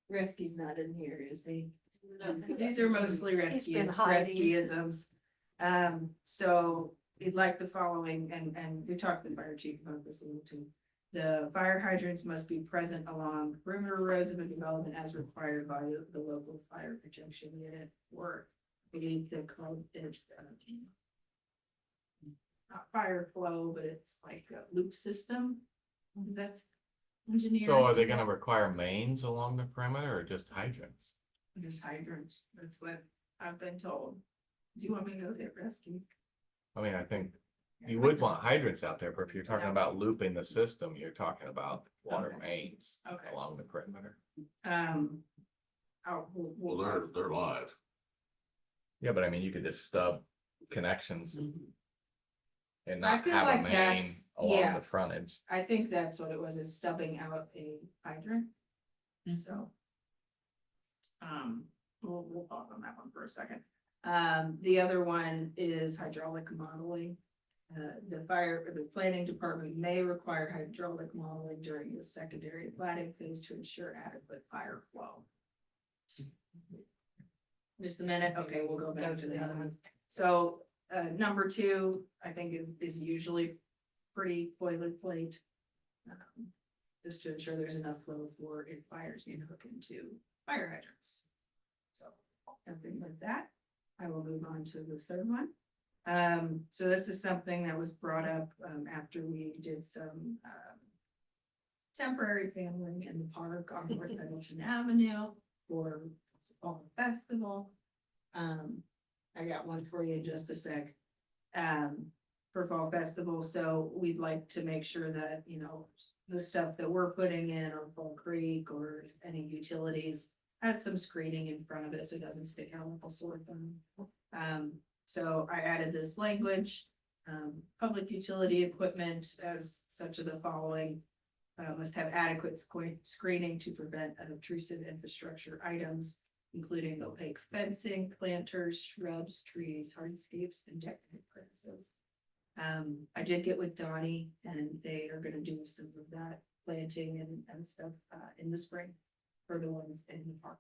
Rescue's not in here, is he? These are mostly been hiding. rescueisms. So we'd like the following, and we talked to the fire chief about this a little too. The fire hydrants must be present along perimeter roads of a development as required by the local fire protection unit or I believe the code is not fire flow, but it's like a loop system. Is that engineering? So are they gonna require mains along the perimeter or just hydrants? Just hydrants, that's what I've been told. Do you want me to go get rescue? I mean, I think you would want hydrants out there, but if you're talking about looping the system, you're talking about water mains Okay. along the perimeter. Well, they're live. Yeah, but I mean, you could just stub connections and I not feel have a like main that's- along yeah. the frontage. I think that's what it was, is stubbing out a hydrant, so. We'll pause on that one for a second. The other one is hydraulic modeling. The planning department may require hydraulic modeling during the secondary planning phase to ensure adequate fire flow. Just a minute, okay, we'll go back to the other one. So, number 2, I think is usually pretty boilerplate. Just to ensure there's enough flow for if fires need to hook into fire hydrants. So, something like that. I will move on to the third one. So this is something that was brought up, after we did some, temporary paneling in the park on North Middleton Avenue for Fall Festival. I got one for you in just a sec. For Fall Festival, so we'd like to make sure that, the stuff that we're putting in on Fall Creek or any utilities has some screening in front of it so it doesn't stick out like a sore thumb. So I added this language, public utility equipment as such of the following. Must have adequate screening to prevent obtrusive infrastructure items, including opaque fencing, planters, shrubs, trees, hardscapes, and decorative purposes. I did get with Donnie and they are gonna do some of that planting and stuff, in the spring for the ones in the park.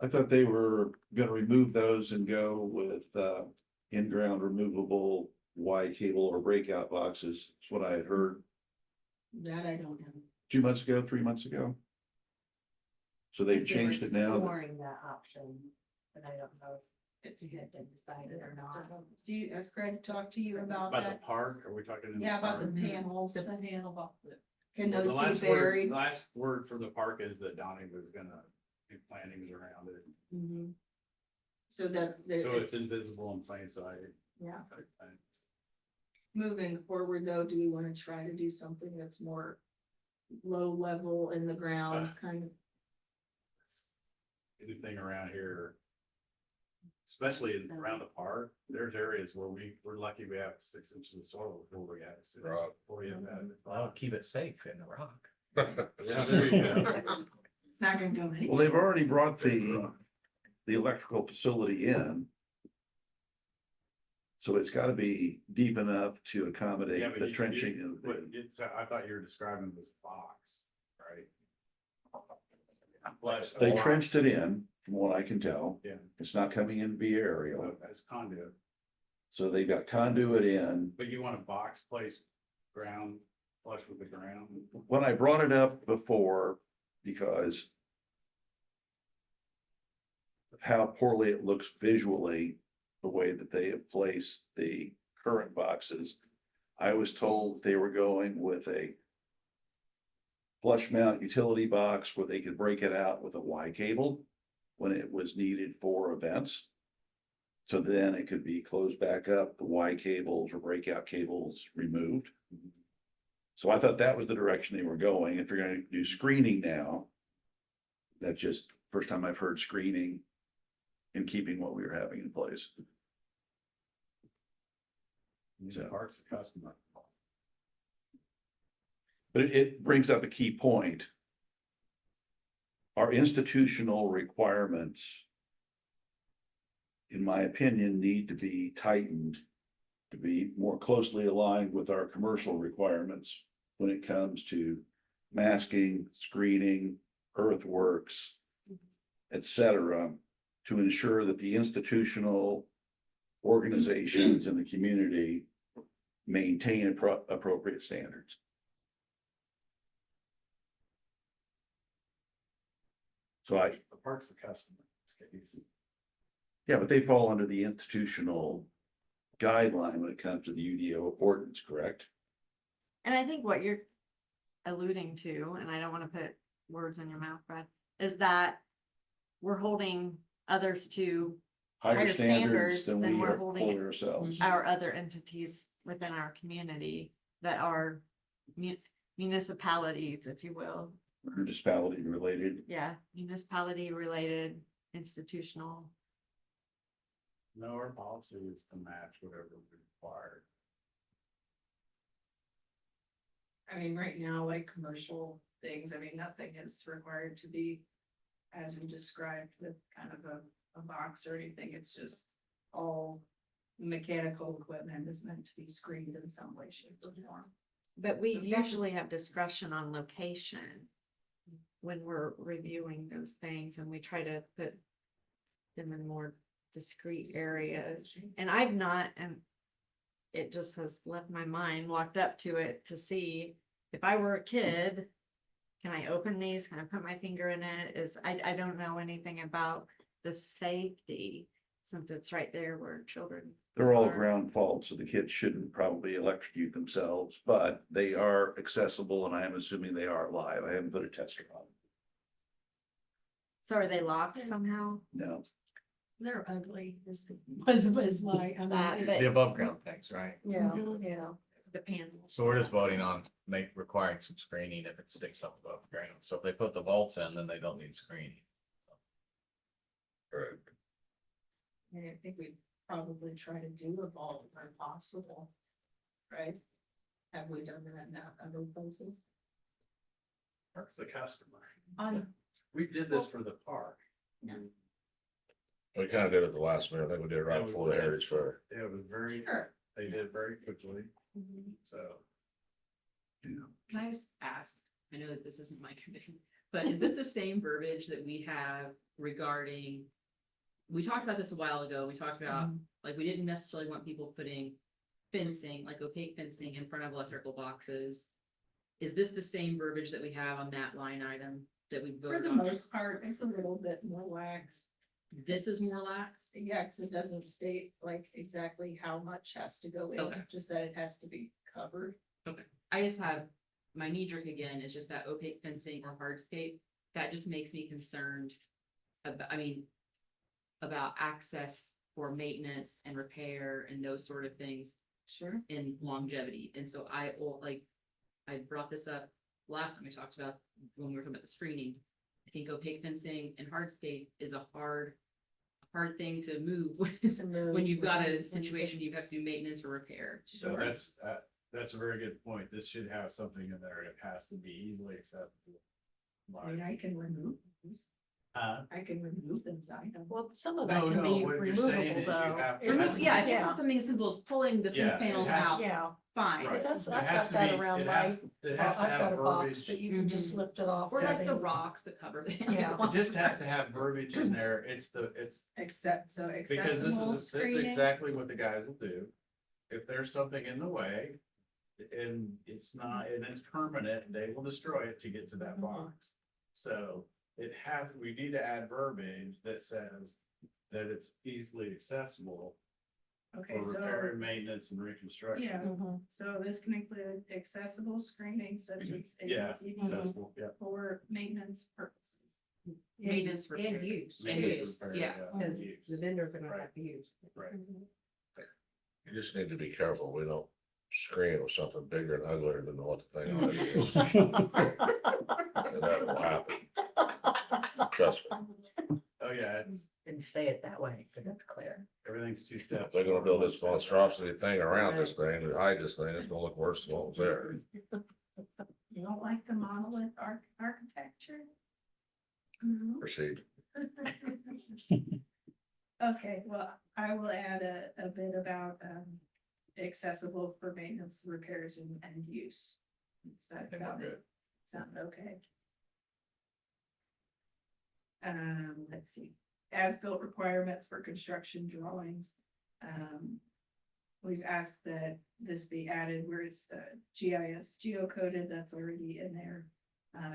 I thought they were gonna remove those and go with in-ground removable Y cable or breakout boxes. That's what I had heard That I don't know. 2 months ago, 3 months ago. So they've If they were changed it now. exploring that option, but I don't know if it's yet been decided or not. Do you, has Craig talked to you about By the that? park, are we talking? in the Yeah, about the park? panels. The panel about the. Can Well, those the be last word- buried? the Last word for the park is that Donnie was gonna do plantings around it, Mhm. So that's. so it's invisible in plain sight. Yeah. Moving forward though, do we want to try to do something that's more low level in the ground kind of? Anything around here. Especially around the park, there's areas where we're lucky we have 6 inches of soil before we have. Before we have that. Well, keep it safe in the rock. Yeah, there you go. It's not gonna go Well, anywhere. they've already brought the electrical facility in. So it's gotta be deep enough to Yeah, accommodate but the you- trenching. you- of But it's, I thought you were describing this box, right? They trenched it in, from what I can tell. Yeah. It's not coming in via aerial, As conduit, so they got conduit in. but you want a box placed ground flush with the ground. When I brought it up before, because of how poorly it looks visually, the way that they have placed the current boxes, I was told they were going with a flush mount utility box where they could break it out with a Y cable when it was needed for events. So then it could be closed back up, the Y cables or breakout cables removed. So I thought that was the direction they were going. If you're gonna do screening now, that's just first time I've heard screening in keeping what we were having in place. The park's the customer. But it brings up a key point. Our institutional requirements, in my opinion, need to be tightened to be more closely aligned with our commercial requirements when it comes to masking, screening, earthworks, et cetera, to ensure that the institutional organizations in the community maintain appropriate standards. So The park's the customer. in this case. yeah, but they fall under the institutional guideline when it comes to the UDO ordinance, correct? And I think what you're alluding to, and I don't want to put words in your mouth, Brad, is that we're holding others to Higher standards than we we're are holding holding ourselves. our other entities within our community that are municipalities, if you will. Municipality related. Yeah, municipality related, institutional. No, our policy is to match whatever we require. I mean, right now, like commercial things, I mean, nothing is required to be as you described with kind of a box or anything. It's just all mechanical equipment is meant to be screened in some way, shape or form. But we So that's- usually have discretion on location when we're reviewing those things, and we try to put them in more discrete areas. And I've not, and it just has left my mind, walked up to it to see if I were a kid, can I open these? Can I put my finger in it? I don't know anything about the safety since it's right there where children. They're all are. ground faults, so the kids shouldn't probably electrocute themselves, but they are accessible and I am assuming they are live. I haven't put a tester on. So are they locked somehow? No. They're ugly, was my, I mean, That, it's- but- The above ground things, right? yeah, Mhm. yeah. The panels. So we're just voting on requiring some screening if it sticks up above ground. So if they put the vaults in, then they don't need screening. Correct. I think we probably try to do a vault where possible, right? Have we done that in other places? Park's the customer. On, We did this for the park. We kind of did it at the last minute. I think we did it right before the Heritage Fair. It was very, Sure. they did it very quickly, Mhm. so. Can I just ask, I know that this isn't my commission, but is this the same verbiage that we have regarding? We talked about this a while ago, we talked about, like, we didn't necessarily want people putting fencing, like opaque fencing in front of electrical boxes. Is this the same verbiage that we have on that line item that we for voted the on? most part, it's a little bit more lax. This is more lax? Yeah, 'cause it doesn't state like exactly how much has to go in, Okay. just that it has to be covered. Okay, I just have, my knee jerk again is just that opaque fencing or hardscape, that just makes me concerned. About access for maintenance and repair and those sort of things. Sure. And longevity, and so I brought this up last time we talked about, when we were talking about the screening. I think opaque fencing and hardscape is a hard thing to move when you've got a situation, you have to do maintenance or repair. So that's a very good point. This should have something in there. It has to be easily acceptable. I can remove these. I can remove them, I don't. Well, some of that No, can no, be what you're saying removable is you though. have- Yeah, if it's something as simple as pulling the Yeah, fence panels it has- out, Yeah. fine. Because that's, It I've has got to that be- around it my, has- it has to I've got have a box verbiage. that you can just lift it off. Or like the everything. rocks that cover the. Yeah. It just has to have verbiage in there. It's Because this this is exactly what the guys will do. If there's something in the way and it's not, and it's permanent, they will destroy it to get to that box. So we need to add verbiage that says that it's easily accessible Okay, for so, repair and maintenance and reconstruction. yeah, Mhm. so this can include accessible screening such as Yeah, ABCD accessible, yeah. for maintenance purposes. Maintenance for. And use. Maintenance repair, Yeah. and Because use. the vendor gonna Right. have to use. Right. You just need to be careful, we don't screen with something bigger and uglier than what the thing already is. And that will happen. Trust me, Oh, yeah, it's, And say it that way, because that's clear. everything's 2 if steps. they're gonna build this monstrosity thing around this thing, to hide this thing, it's gonna look worse than what was there. You don't like the monolith architecture? Proceed. Okay, well, I will add a bit about, accessible for maintenance, repairs and use. Is that about it? Sound okay? Let's see, as-built requirements for construction drawings. We've asked that this be added where it's GIS geocoded, that's already in there.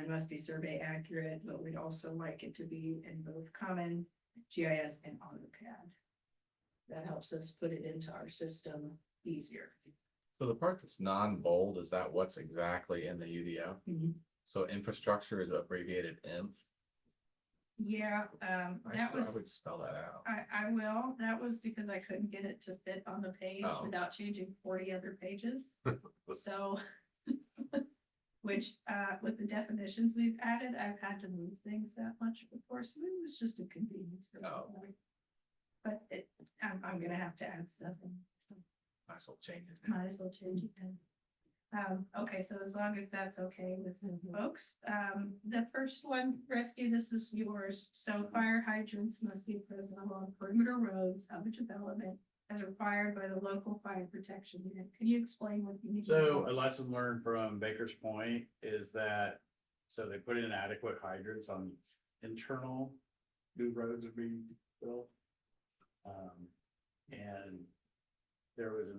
It must be survey accurate, but we'd also like it to be in both common GIS and AutoCAD. That helps us put it into our system easier. So the part that's non-bold, is that what's exactly in the UDO? Mhm. So infrastructure is abbreviated INF? Yeah, that I was, would spell that out. I will, that was because I couldn't get it to fit on the page Oh. without changing 40 other pages. So, which, with the definitions we've added, I've had to move things that much before, so it was just a convenience. For me. But I'm gonna have to add stuff in, so Might as well change it. might as well change it then. Okay, so as long as that's okay with folks, the first one, rescue, this is yours. So fire hydrants must be present along perimeter roads of a development as required by the local fire protection unit. Can you explain what you need? to So know? a lesson learned from Baker's Point is that, so they put in adequate hydrants on internal new roads are being built. And there was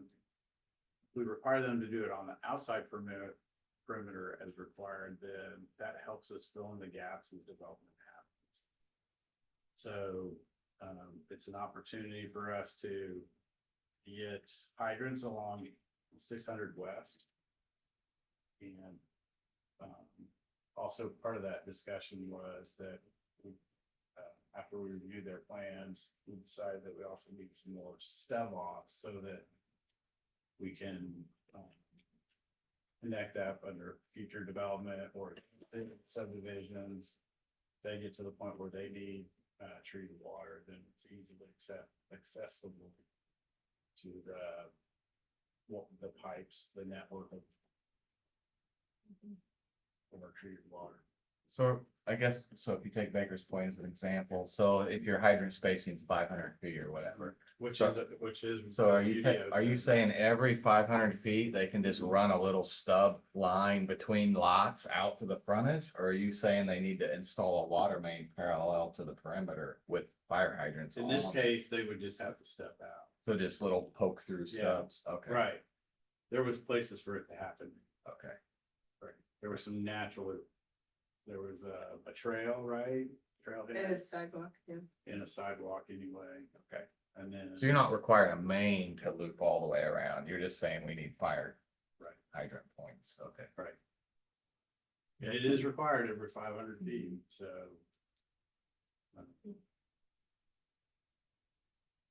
we require them to do it on the outside perimeter as required, then that helps us fill in the gaps as development happens. So, it's an opportunity for us to get hydrants along 600 West. And, also part of that discussion was that after we reviewed their plans, we decided that we also need some more stub offs so that we can connect up under future development or subdivisions. They get to the point where they need treated water, then it's easily accessible to the pipes, the network of our treated water. So I guess, so if you take Baker's Point as an example, so if your hydrant spacing is 500 feet or whatever. Which So- is. So are you UDOs. saying every 500 feet, they can just run a little stub line between lots out to the frontage? Or are you saying they need to install a water main parallel to the perimeter with fire hydrants? In this on? case, they would just have to step out. So just little poke through Yeah. stubs, okay. Right. There was places for it to happen. Okay. Right. There was some natural, there was a trail, right? It Trailhead is sidewalk, yeah. and a sidewalk anyway. Okay. And then. So you're not requiring a main to loop all the way around, you're just saying we need fire Right. hydrant points, okay. Right. Yeah, it is required every 500 feet, so.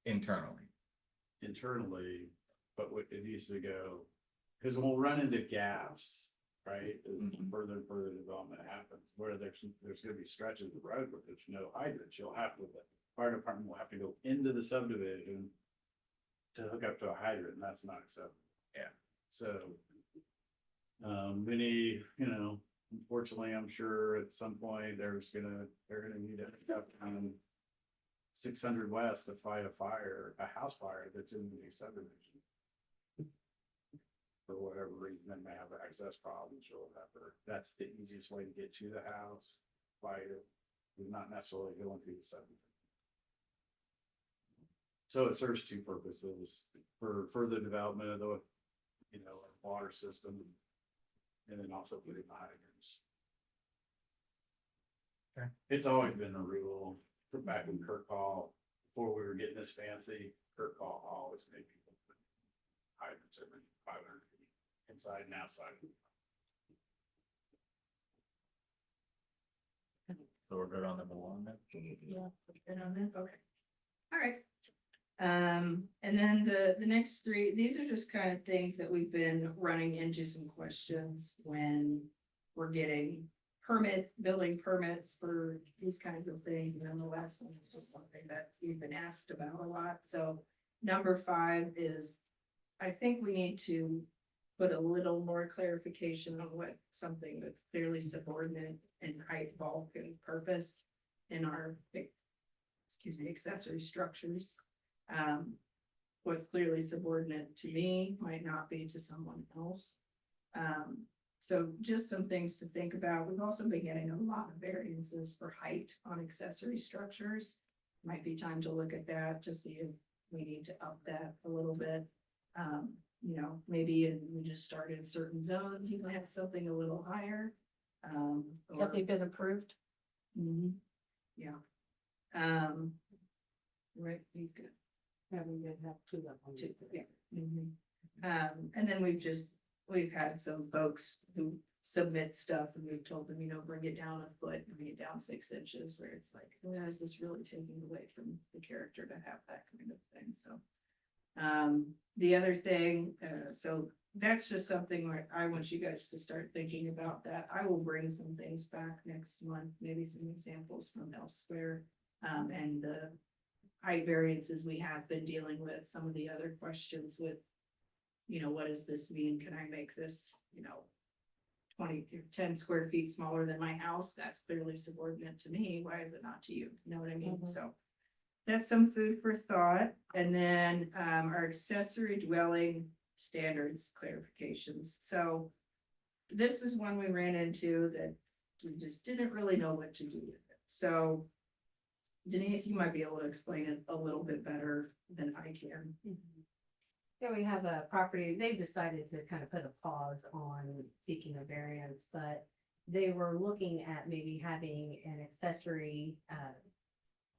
Internally. Internally, but it used to go, because we'll run into gaps, right? As further and further development happens, where there's gonna be stretches of road where there's no hydrants, you'll have to, the fire department will have to go into the subdivision to hook up to a hydrant, and that's not acceptable. Yeah. So, many, unfortunately, I'm sure at some point they're gonna need to hook up on 600 west to fight a house fire that's in the subdivision. For whatever reason, they may have access problems or whatever. That's the easiest way to get to the house, by not necessarily going through the subdivision. So it serves two purposes: for further development of the, water system, and then also putting the hydrants. Okay. It's always been a rule, back when Kirk Hall, before we were getting this fancy, Kirk Hall always made people put hydrants every 500 feet, inside and outside. So we're good on number one then? Yeah, good on that, okay. All right. And then the next three, these are just kind of things that we've been running into some questions when we're getting building permits for these kinds of things, and nonetheless, and it's just something that we've been asked about a lot. So number 5 is, I think we need to put a little more clarification on what something that's clearly subordinate in height, bulk, and purpose in our, accessory structures. What's clearly subordinate to me might not be to someone else. So just some things to think about. We've also been getting a lot of variances for height on accessory structures. Might be time to look at that to see if we need to up that a little bit. Maybe we just started certain zones, you might have something a little higher. Have they been approved? Yeah. Right, you could. Having been have two of them. Two, yeah. And then we've had some folks who submit stuff and we've told them, bring it down a foot, bring it down 6 inches, where it's like, is this really taking away from the character to have that kind of thing? So, the other thing, so that's just something where I want you guys to start thinking about that. I will bring some things back next month, maybe some examples from elsewhere, and the height variances we have been dealing with, some of the other questions with, what does this mean? Can I make this, 10 square feet smaller than my house? That's clearly subordinate to me. Why is it not to you? You know what I mean? So that's some food for thought. And then, our accessory dwelling standards clarifications. So this is one we ran into that we just didn't really know what to do with it. So Denise, you might be able to explain it a little bit better than I can. Yeah, we have a property, they've decided to kind of put a pause on seeking a variance, but they were looking at maybe having an accessory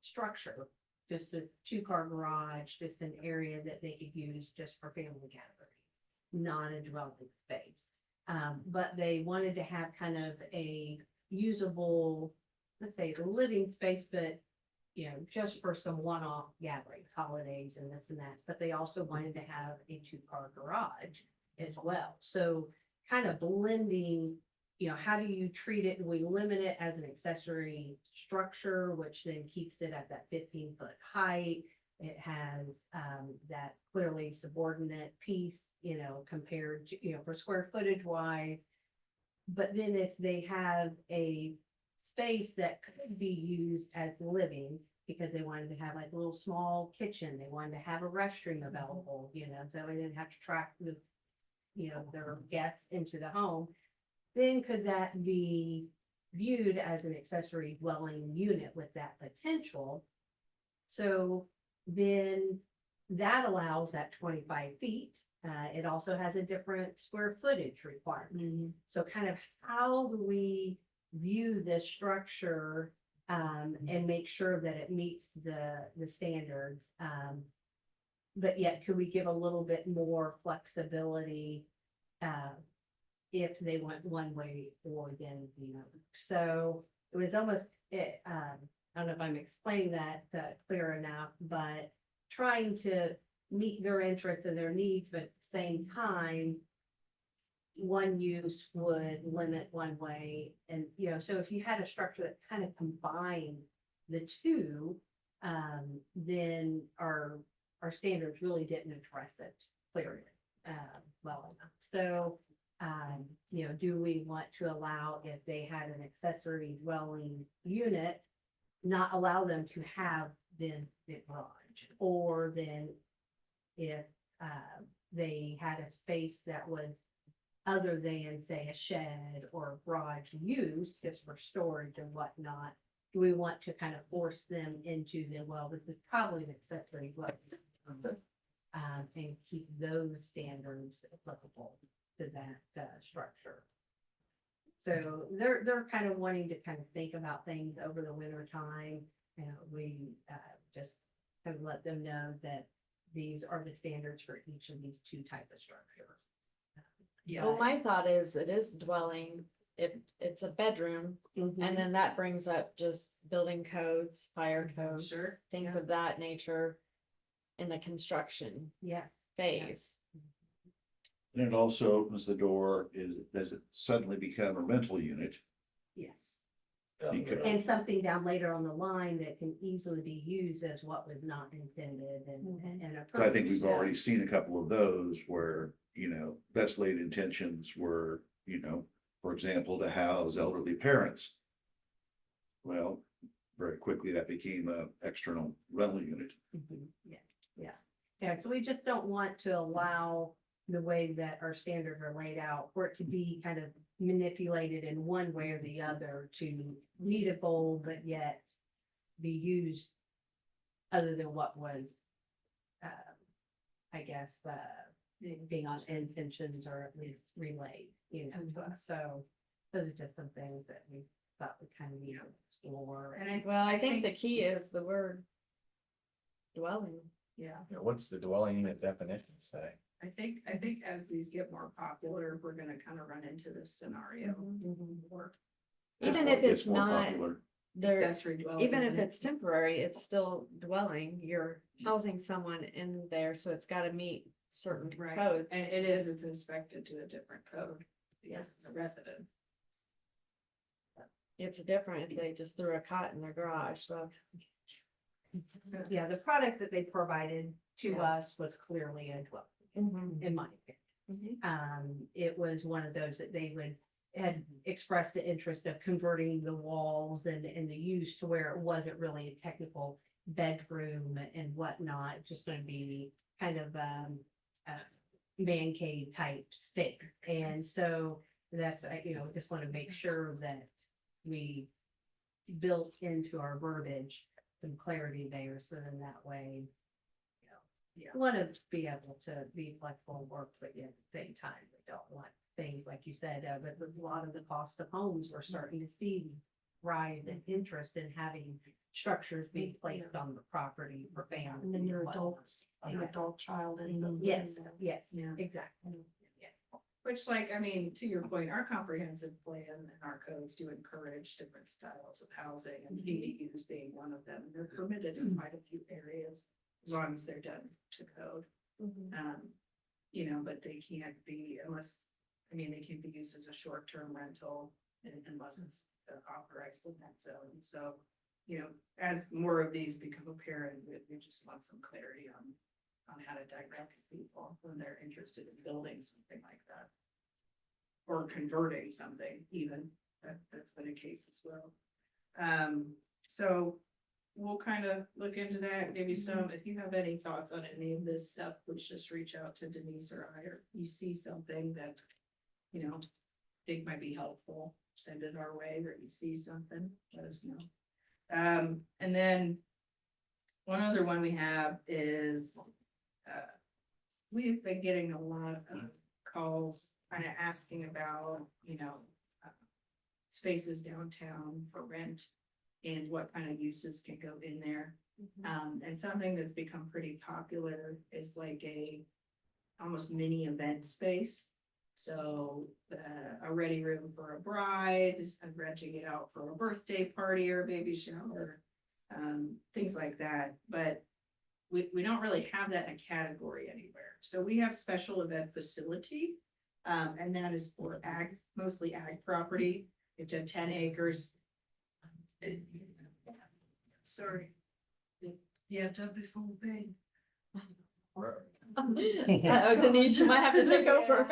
structure, just a 2-car garage, just an area that they could use just for family gatherings, not a dwelling space. But they wanted to have kind of a usable, let's say, the living space, but just for some one-off gatherings, holidays and this and that, but they also wanted to have a 2-car garage as well. So kind of blending, how do you treat it? We limit it as an accessory structure, which then keeps it at that 15-foot height. It has that clearly subordinate piece, compared to, for square footage wise. But then if they have a space that could be used as living, because they wanted to have like a little small kitchen, they wanted to have a restroom available, so they didn't have to track their guests into the home, then could that be viewed as an accessory dwelling unit with that potential? So then that allows that 25 feet. It also has a different square footage requirement. So kind of how do we view this structure and make sure that it meets the standards, but yet could we give a little bit more flexibility if they went one way or then the other? So it was almost I don't know if I'm explaining that clear enough, but trying to meet their interests and their needs, but at the same time, one use would limit one way. And, you know, so if you had a structure that kind of combined the two, then our standards really didn't address it clearly, well enough. So, you know, do we want to allow, if they had an accessory dwelling unit, not allow them to have then the garage? Or then if, they had a space that was other than, say, a shed or garage use, just for storage and whatnot, do we want to kind of force them into the, well, this is probably an accessory dwelling, and keep those standards applicable to that structure? So they're kind of wanting to kind of think about things over the winter time. You know, we just kind of let them know that these are the standards for each of these two type of structures. Well, my thought is it is dwelling, if it's a bedroom, and then that brings up just building codes, fire codes, Sure, things yeah. of that nature in the construction Yes. phase. And it also opens the door, does it suddenly become a rental unit? Yes. Because- And something down later on the line that can easily be used as what was not intended and. So I think approved. we've already seen a couple of those where, you know, best laid intentions were, you know, for example, to house elderly parents. Well, very quickly that became a external rental unit. Yeah, so we just don't want to allow the way that our standards are laid out for it to be kind of manipulated in one way or the other to meet a goal, but yet be used other than what was, I guess, being on intentions or at least relayed, you know, to us. So those are just some things that we thought we kind of need to explore. I think the key is the word dwelling. Yeah, what's the dwelling unit definition say? I think as these get more popular, we're gonna kind of run into this scenario. Or Even if it's more not, popular. there, accessory dwelling. even if unit. it's temporary, it's still dwelling, you're housing someone in there, so it's gotta meet certain Right, codes. and it's inspected to a different code, because it's a resident. It's different if they just threw a cot in their garage, so. Yeah, the product that they provided to us was clearly a dwelling, in my opinion. It was one of those that they had expressed the interest of converting the walls and the use to where it wasn't really a technical bedroom and whatnot, just gonna be kind of a man cave type space. And so that's, you know, just want to make sure that we built into our verbiage some clarity there, so then that way, you know, want to be able to be flexible and work, but yet at the same time, we don't want things like you said, but with a lot of the cost of homes, we're starting to see rise in interest in having structures being placed on the property for families. And then your whatnot. adults, your Yeah. adult child. and Yes, yes, Yeah. exactly. Which, like, I mean, to your point, our comprehensive plan and our codes do encourage different styles of housing, and ADUs being one of them. They're permitted in quite a few areas, as long as they're done to code. You know, but they can't be unless, I mean, they can be used as a short-term rental unless it's authorized in that zone. So, you know, as more of these become apparent, we just want some clarity on how to direct people when they're interested in building something like that. Or converting something even, that's been a case as well. So we'll kind of look into that, give you some, if you have any thoughts on any of this stuff, please just reach out to Denise or I, or you see something that, you know, think might be helpful, send it our way, or you see something, let us know. And then one other one we have is, we've been getting a lot of calls kind of asking about, you know, spaces downtown for rent and what kind of uses can go in there. And something that's become pretty popular is like almost mini event space. So a ready room for a bride, renting it out for a birthday party or baby shower, things like that. But we don't really have that in a category anywhere. So we have special event facility. And that is for ag, mostly ag property. You have to have 10 acres. Sorry. You have to have this whole thing. Denise, you might have to take over.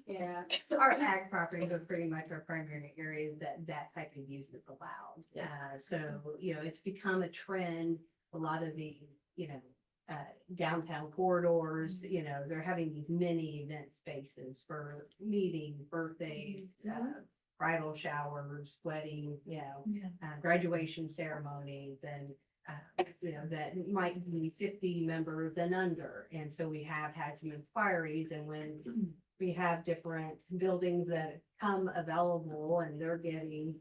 Yeah, our ag properties are pretty much our primary areas that type of use is allowed. So, you know, it's become a trend. A lot of these, you know, downtown corridors, you know, they're having these mini event spaces for meetings, birthdays, bridal showers, wedding, you know, graduation ceremonies and, you know, that might be 50 members and under. And so we have had some inquiries, and when we have different buildings that come available and they're getting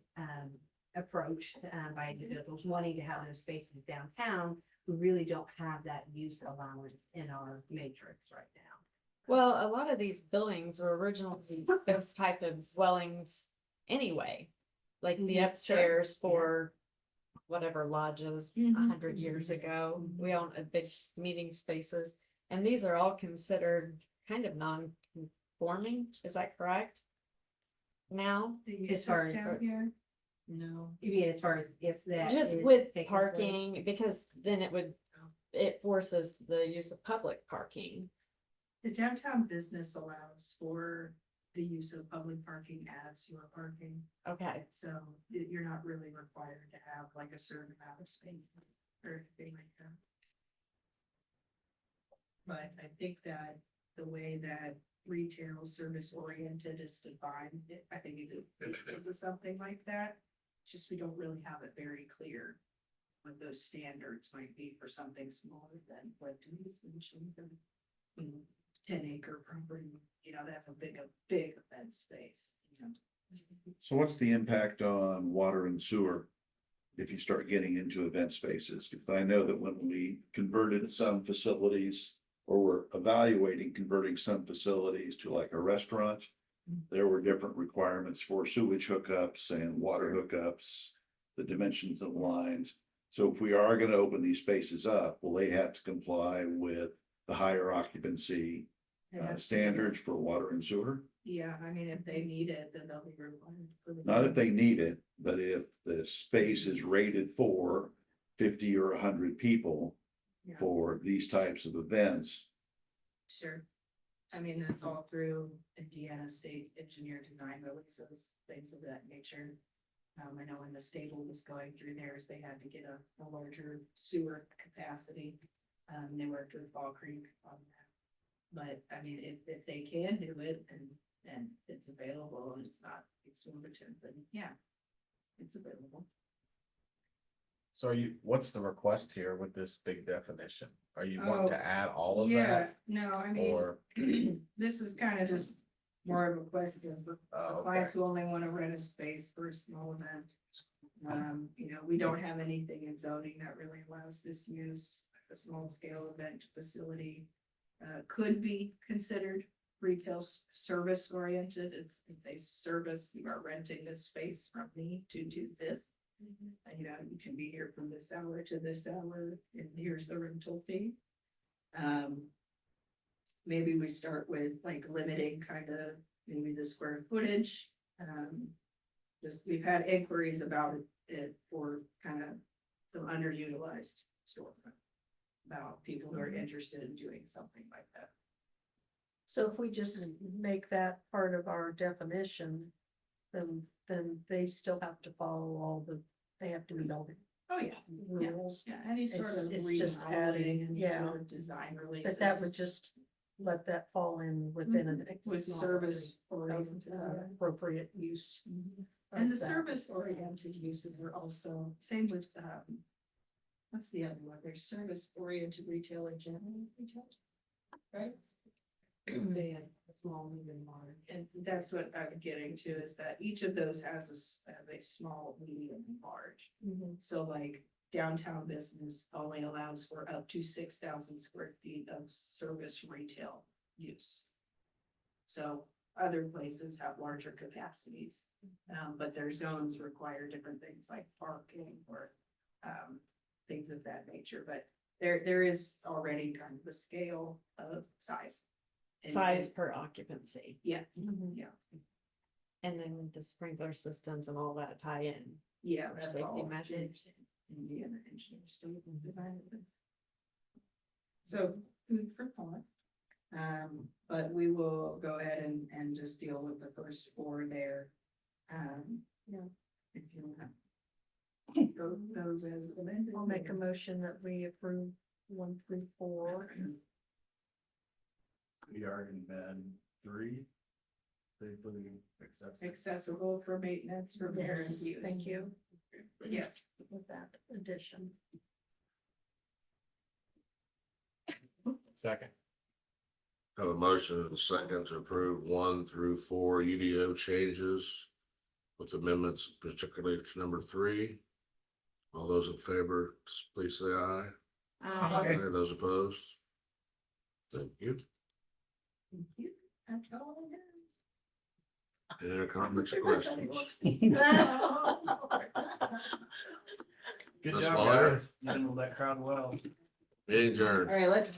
approached by individuals wanting to have those spaces downtown, we really don't have that use allowance in our matrix right now. Well, a lot of these buildings were originally those type of dwellings anyway. Like the upstairs for whatever lodges 100 years ago. We own a big meeting spaces, and these are all considered kind of non-conforming. Is that correct? Now, As far as, no, you mean as far as if that. just is with taken parking, because then it forces the use of public parking. The downtown business allows for the use of public parking as your parking. Okay, So you're not really required to have like a certain amount of space or anything like that. But I think that the way that retail service oriented is defined, I think it could fit into something like that. It's just we don't really have it very clear what those standards might be for something smaller than what Denise mentioned. 10-acre property, you know, that's a big event space, you know. So what's the impact on water and sewer if you start getting into event spaces? Because I know that when we converted some facilities or were evaluating converting some facilities to like a restaurant, there were different requirements for sewage hookups and water hookups, the dimensions of lines. So if we are going to open these spaces up, will they have to comply with the higher occupancy standards for water and sewer? Yeah, I mean, if they need it, then they'll be required. Not if they need it, but if the space is rated for 50 or 100 people Yeah. for these types of events. Sure. I mean, that's all through Indiana State Engineer Design releases, things of that nature. I know when the stable was going through theirs, they had to get a larger sewer capacity. They worked with Fall Creek on that. But I mean, if they can do it and it's available and it's not exorbitant, then yeah, it's available. So what's the request here with this big definition? Are you wanting Oh, to add all of Yeah, that? no, I mean, Or, this is kind of just more of a question for Oh, clients who only want to rent a space for a small event. You know, we don't have anything in zoning that really allows this use. A small scale event facility could be considered retail service oriented. It's a service. You are renting this space from me to do this. You know, you can be here from this hour to this hour, and here's the rental fee. Maybe we start with like limiting kind of maybe the square footage. Just we've had inquiries about it for kind of some underutilized storefront. About people who are interested in doing something like that. So if we just make that part of our definition, then they still have to follow all they have to meet all the Oh, yeah. rules. Yeah, any sort of It's just remodeling, adding, any yeah. sort of design releases. But that would just let that fall in within an. With service oriented. Appropriate use. And the of that. service oriented uses are also, same with, what's the other one? There's service oriented retail and general retail. Right? They have a small, medium, large, and that's what I'm getting to is that each of those has a small, medium, and large. So like downtown business only allows for up to 6,000 square feet of service retail use. So other places have larger capacities, but their zones require different things like parking or things of that nature. But there is already kind of the scale of size. And- Size per occupancy. Yeah, Mhm. yeah, And then the sprinkler systems and all that tie in. yeah, For that's safety all. measures. Indiana engineer state and design of this. So food for thought. But we will go ahead and just deal with the first four there. Yeah, if you want. Those as amended. I'll make a motion that we approve 1 through 4. We already been 3. Safely accessible. Accessible for maintenance, repair and Yes, use. thank you. Yes. With that addition. Second. Have a motion and a second to approve 1 through 4 UDO changes with amendments, particularly to number 3. All those in favor, please say aye. Aye. Those opposed? Thank you. Thank you. That's all I have. Any other comments or questions? Good Ms. job, Lawyer? guys. You handled that crowd well. Meeting adjourned. All right, let's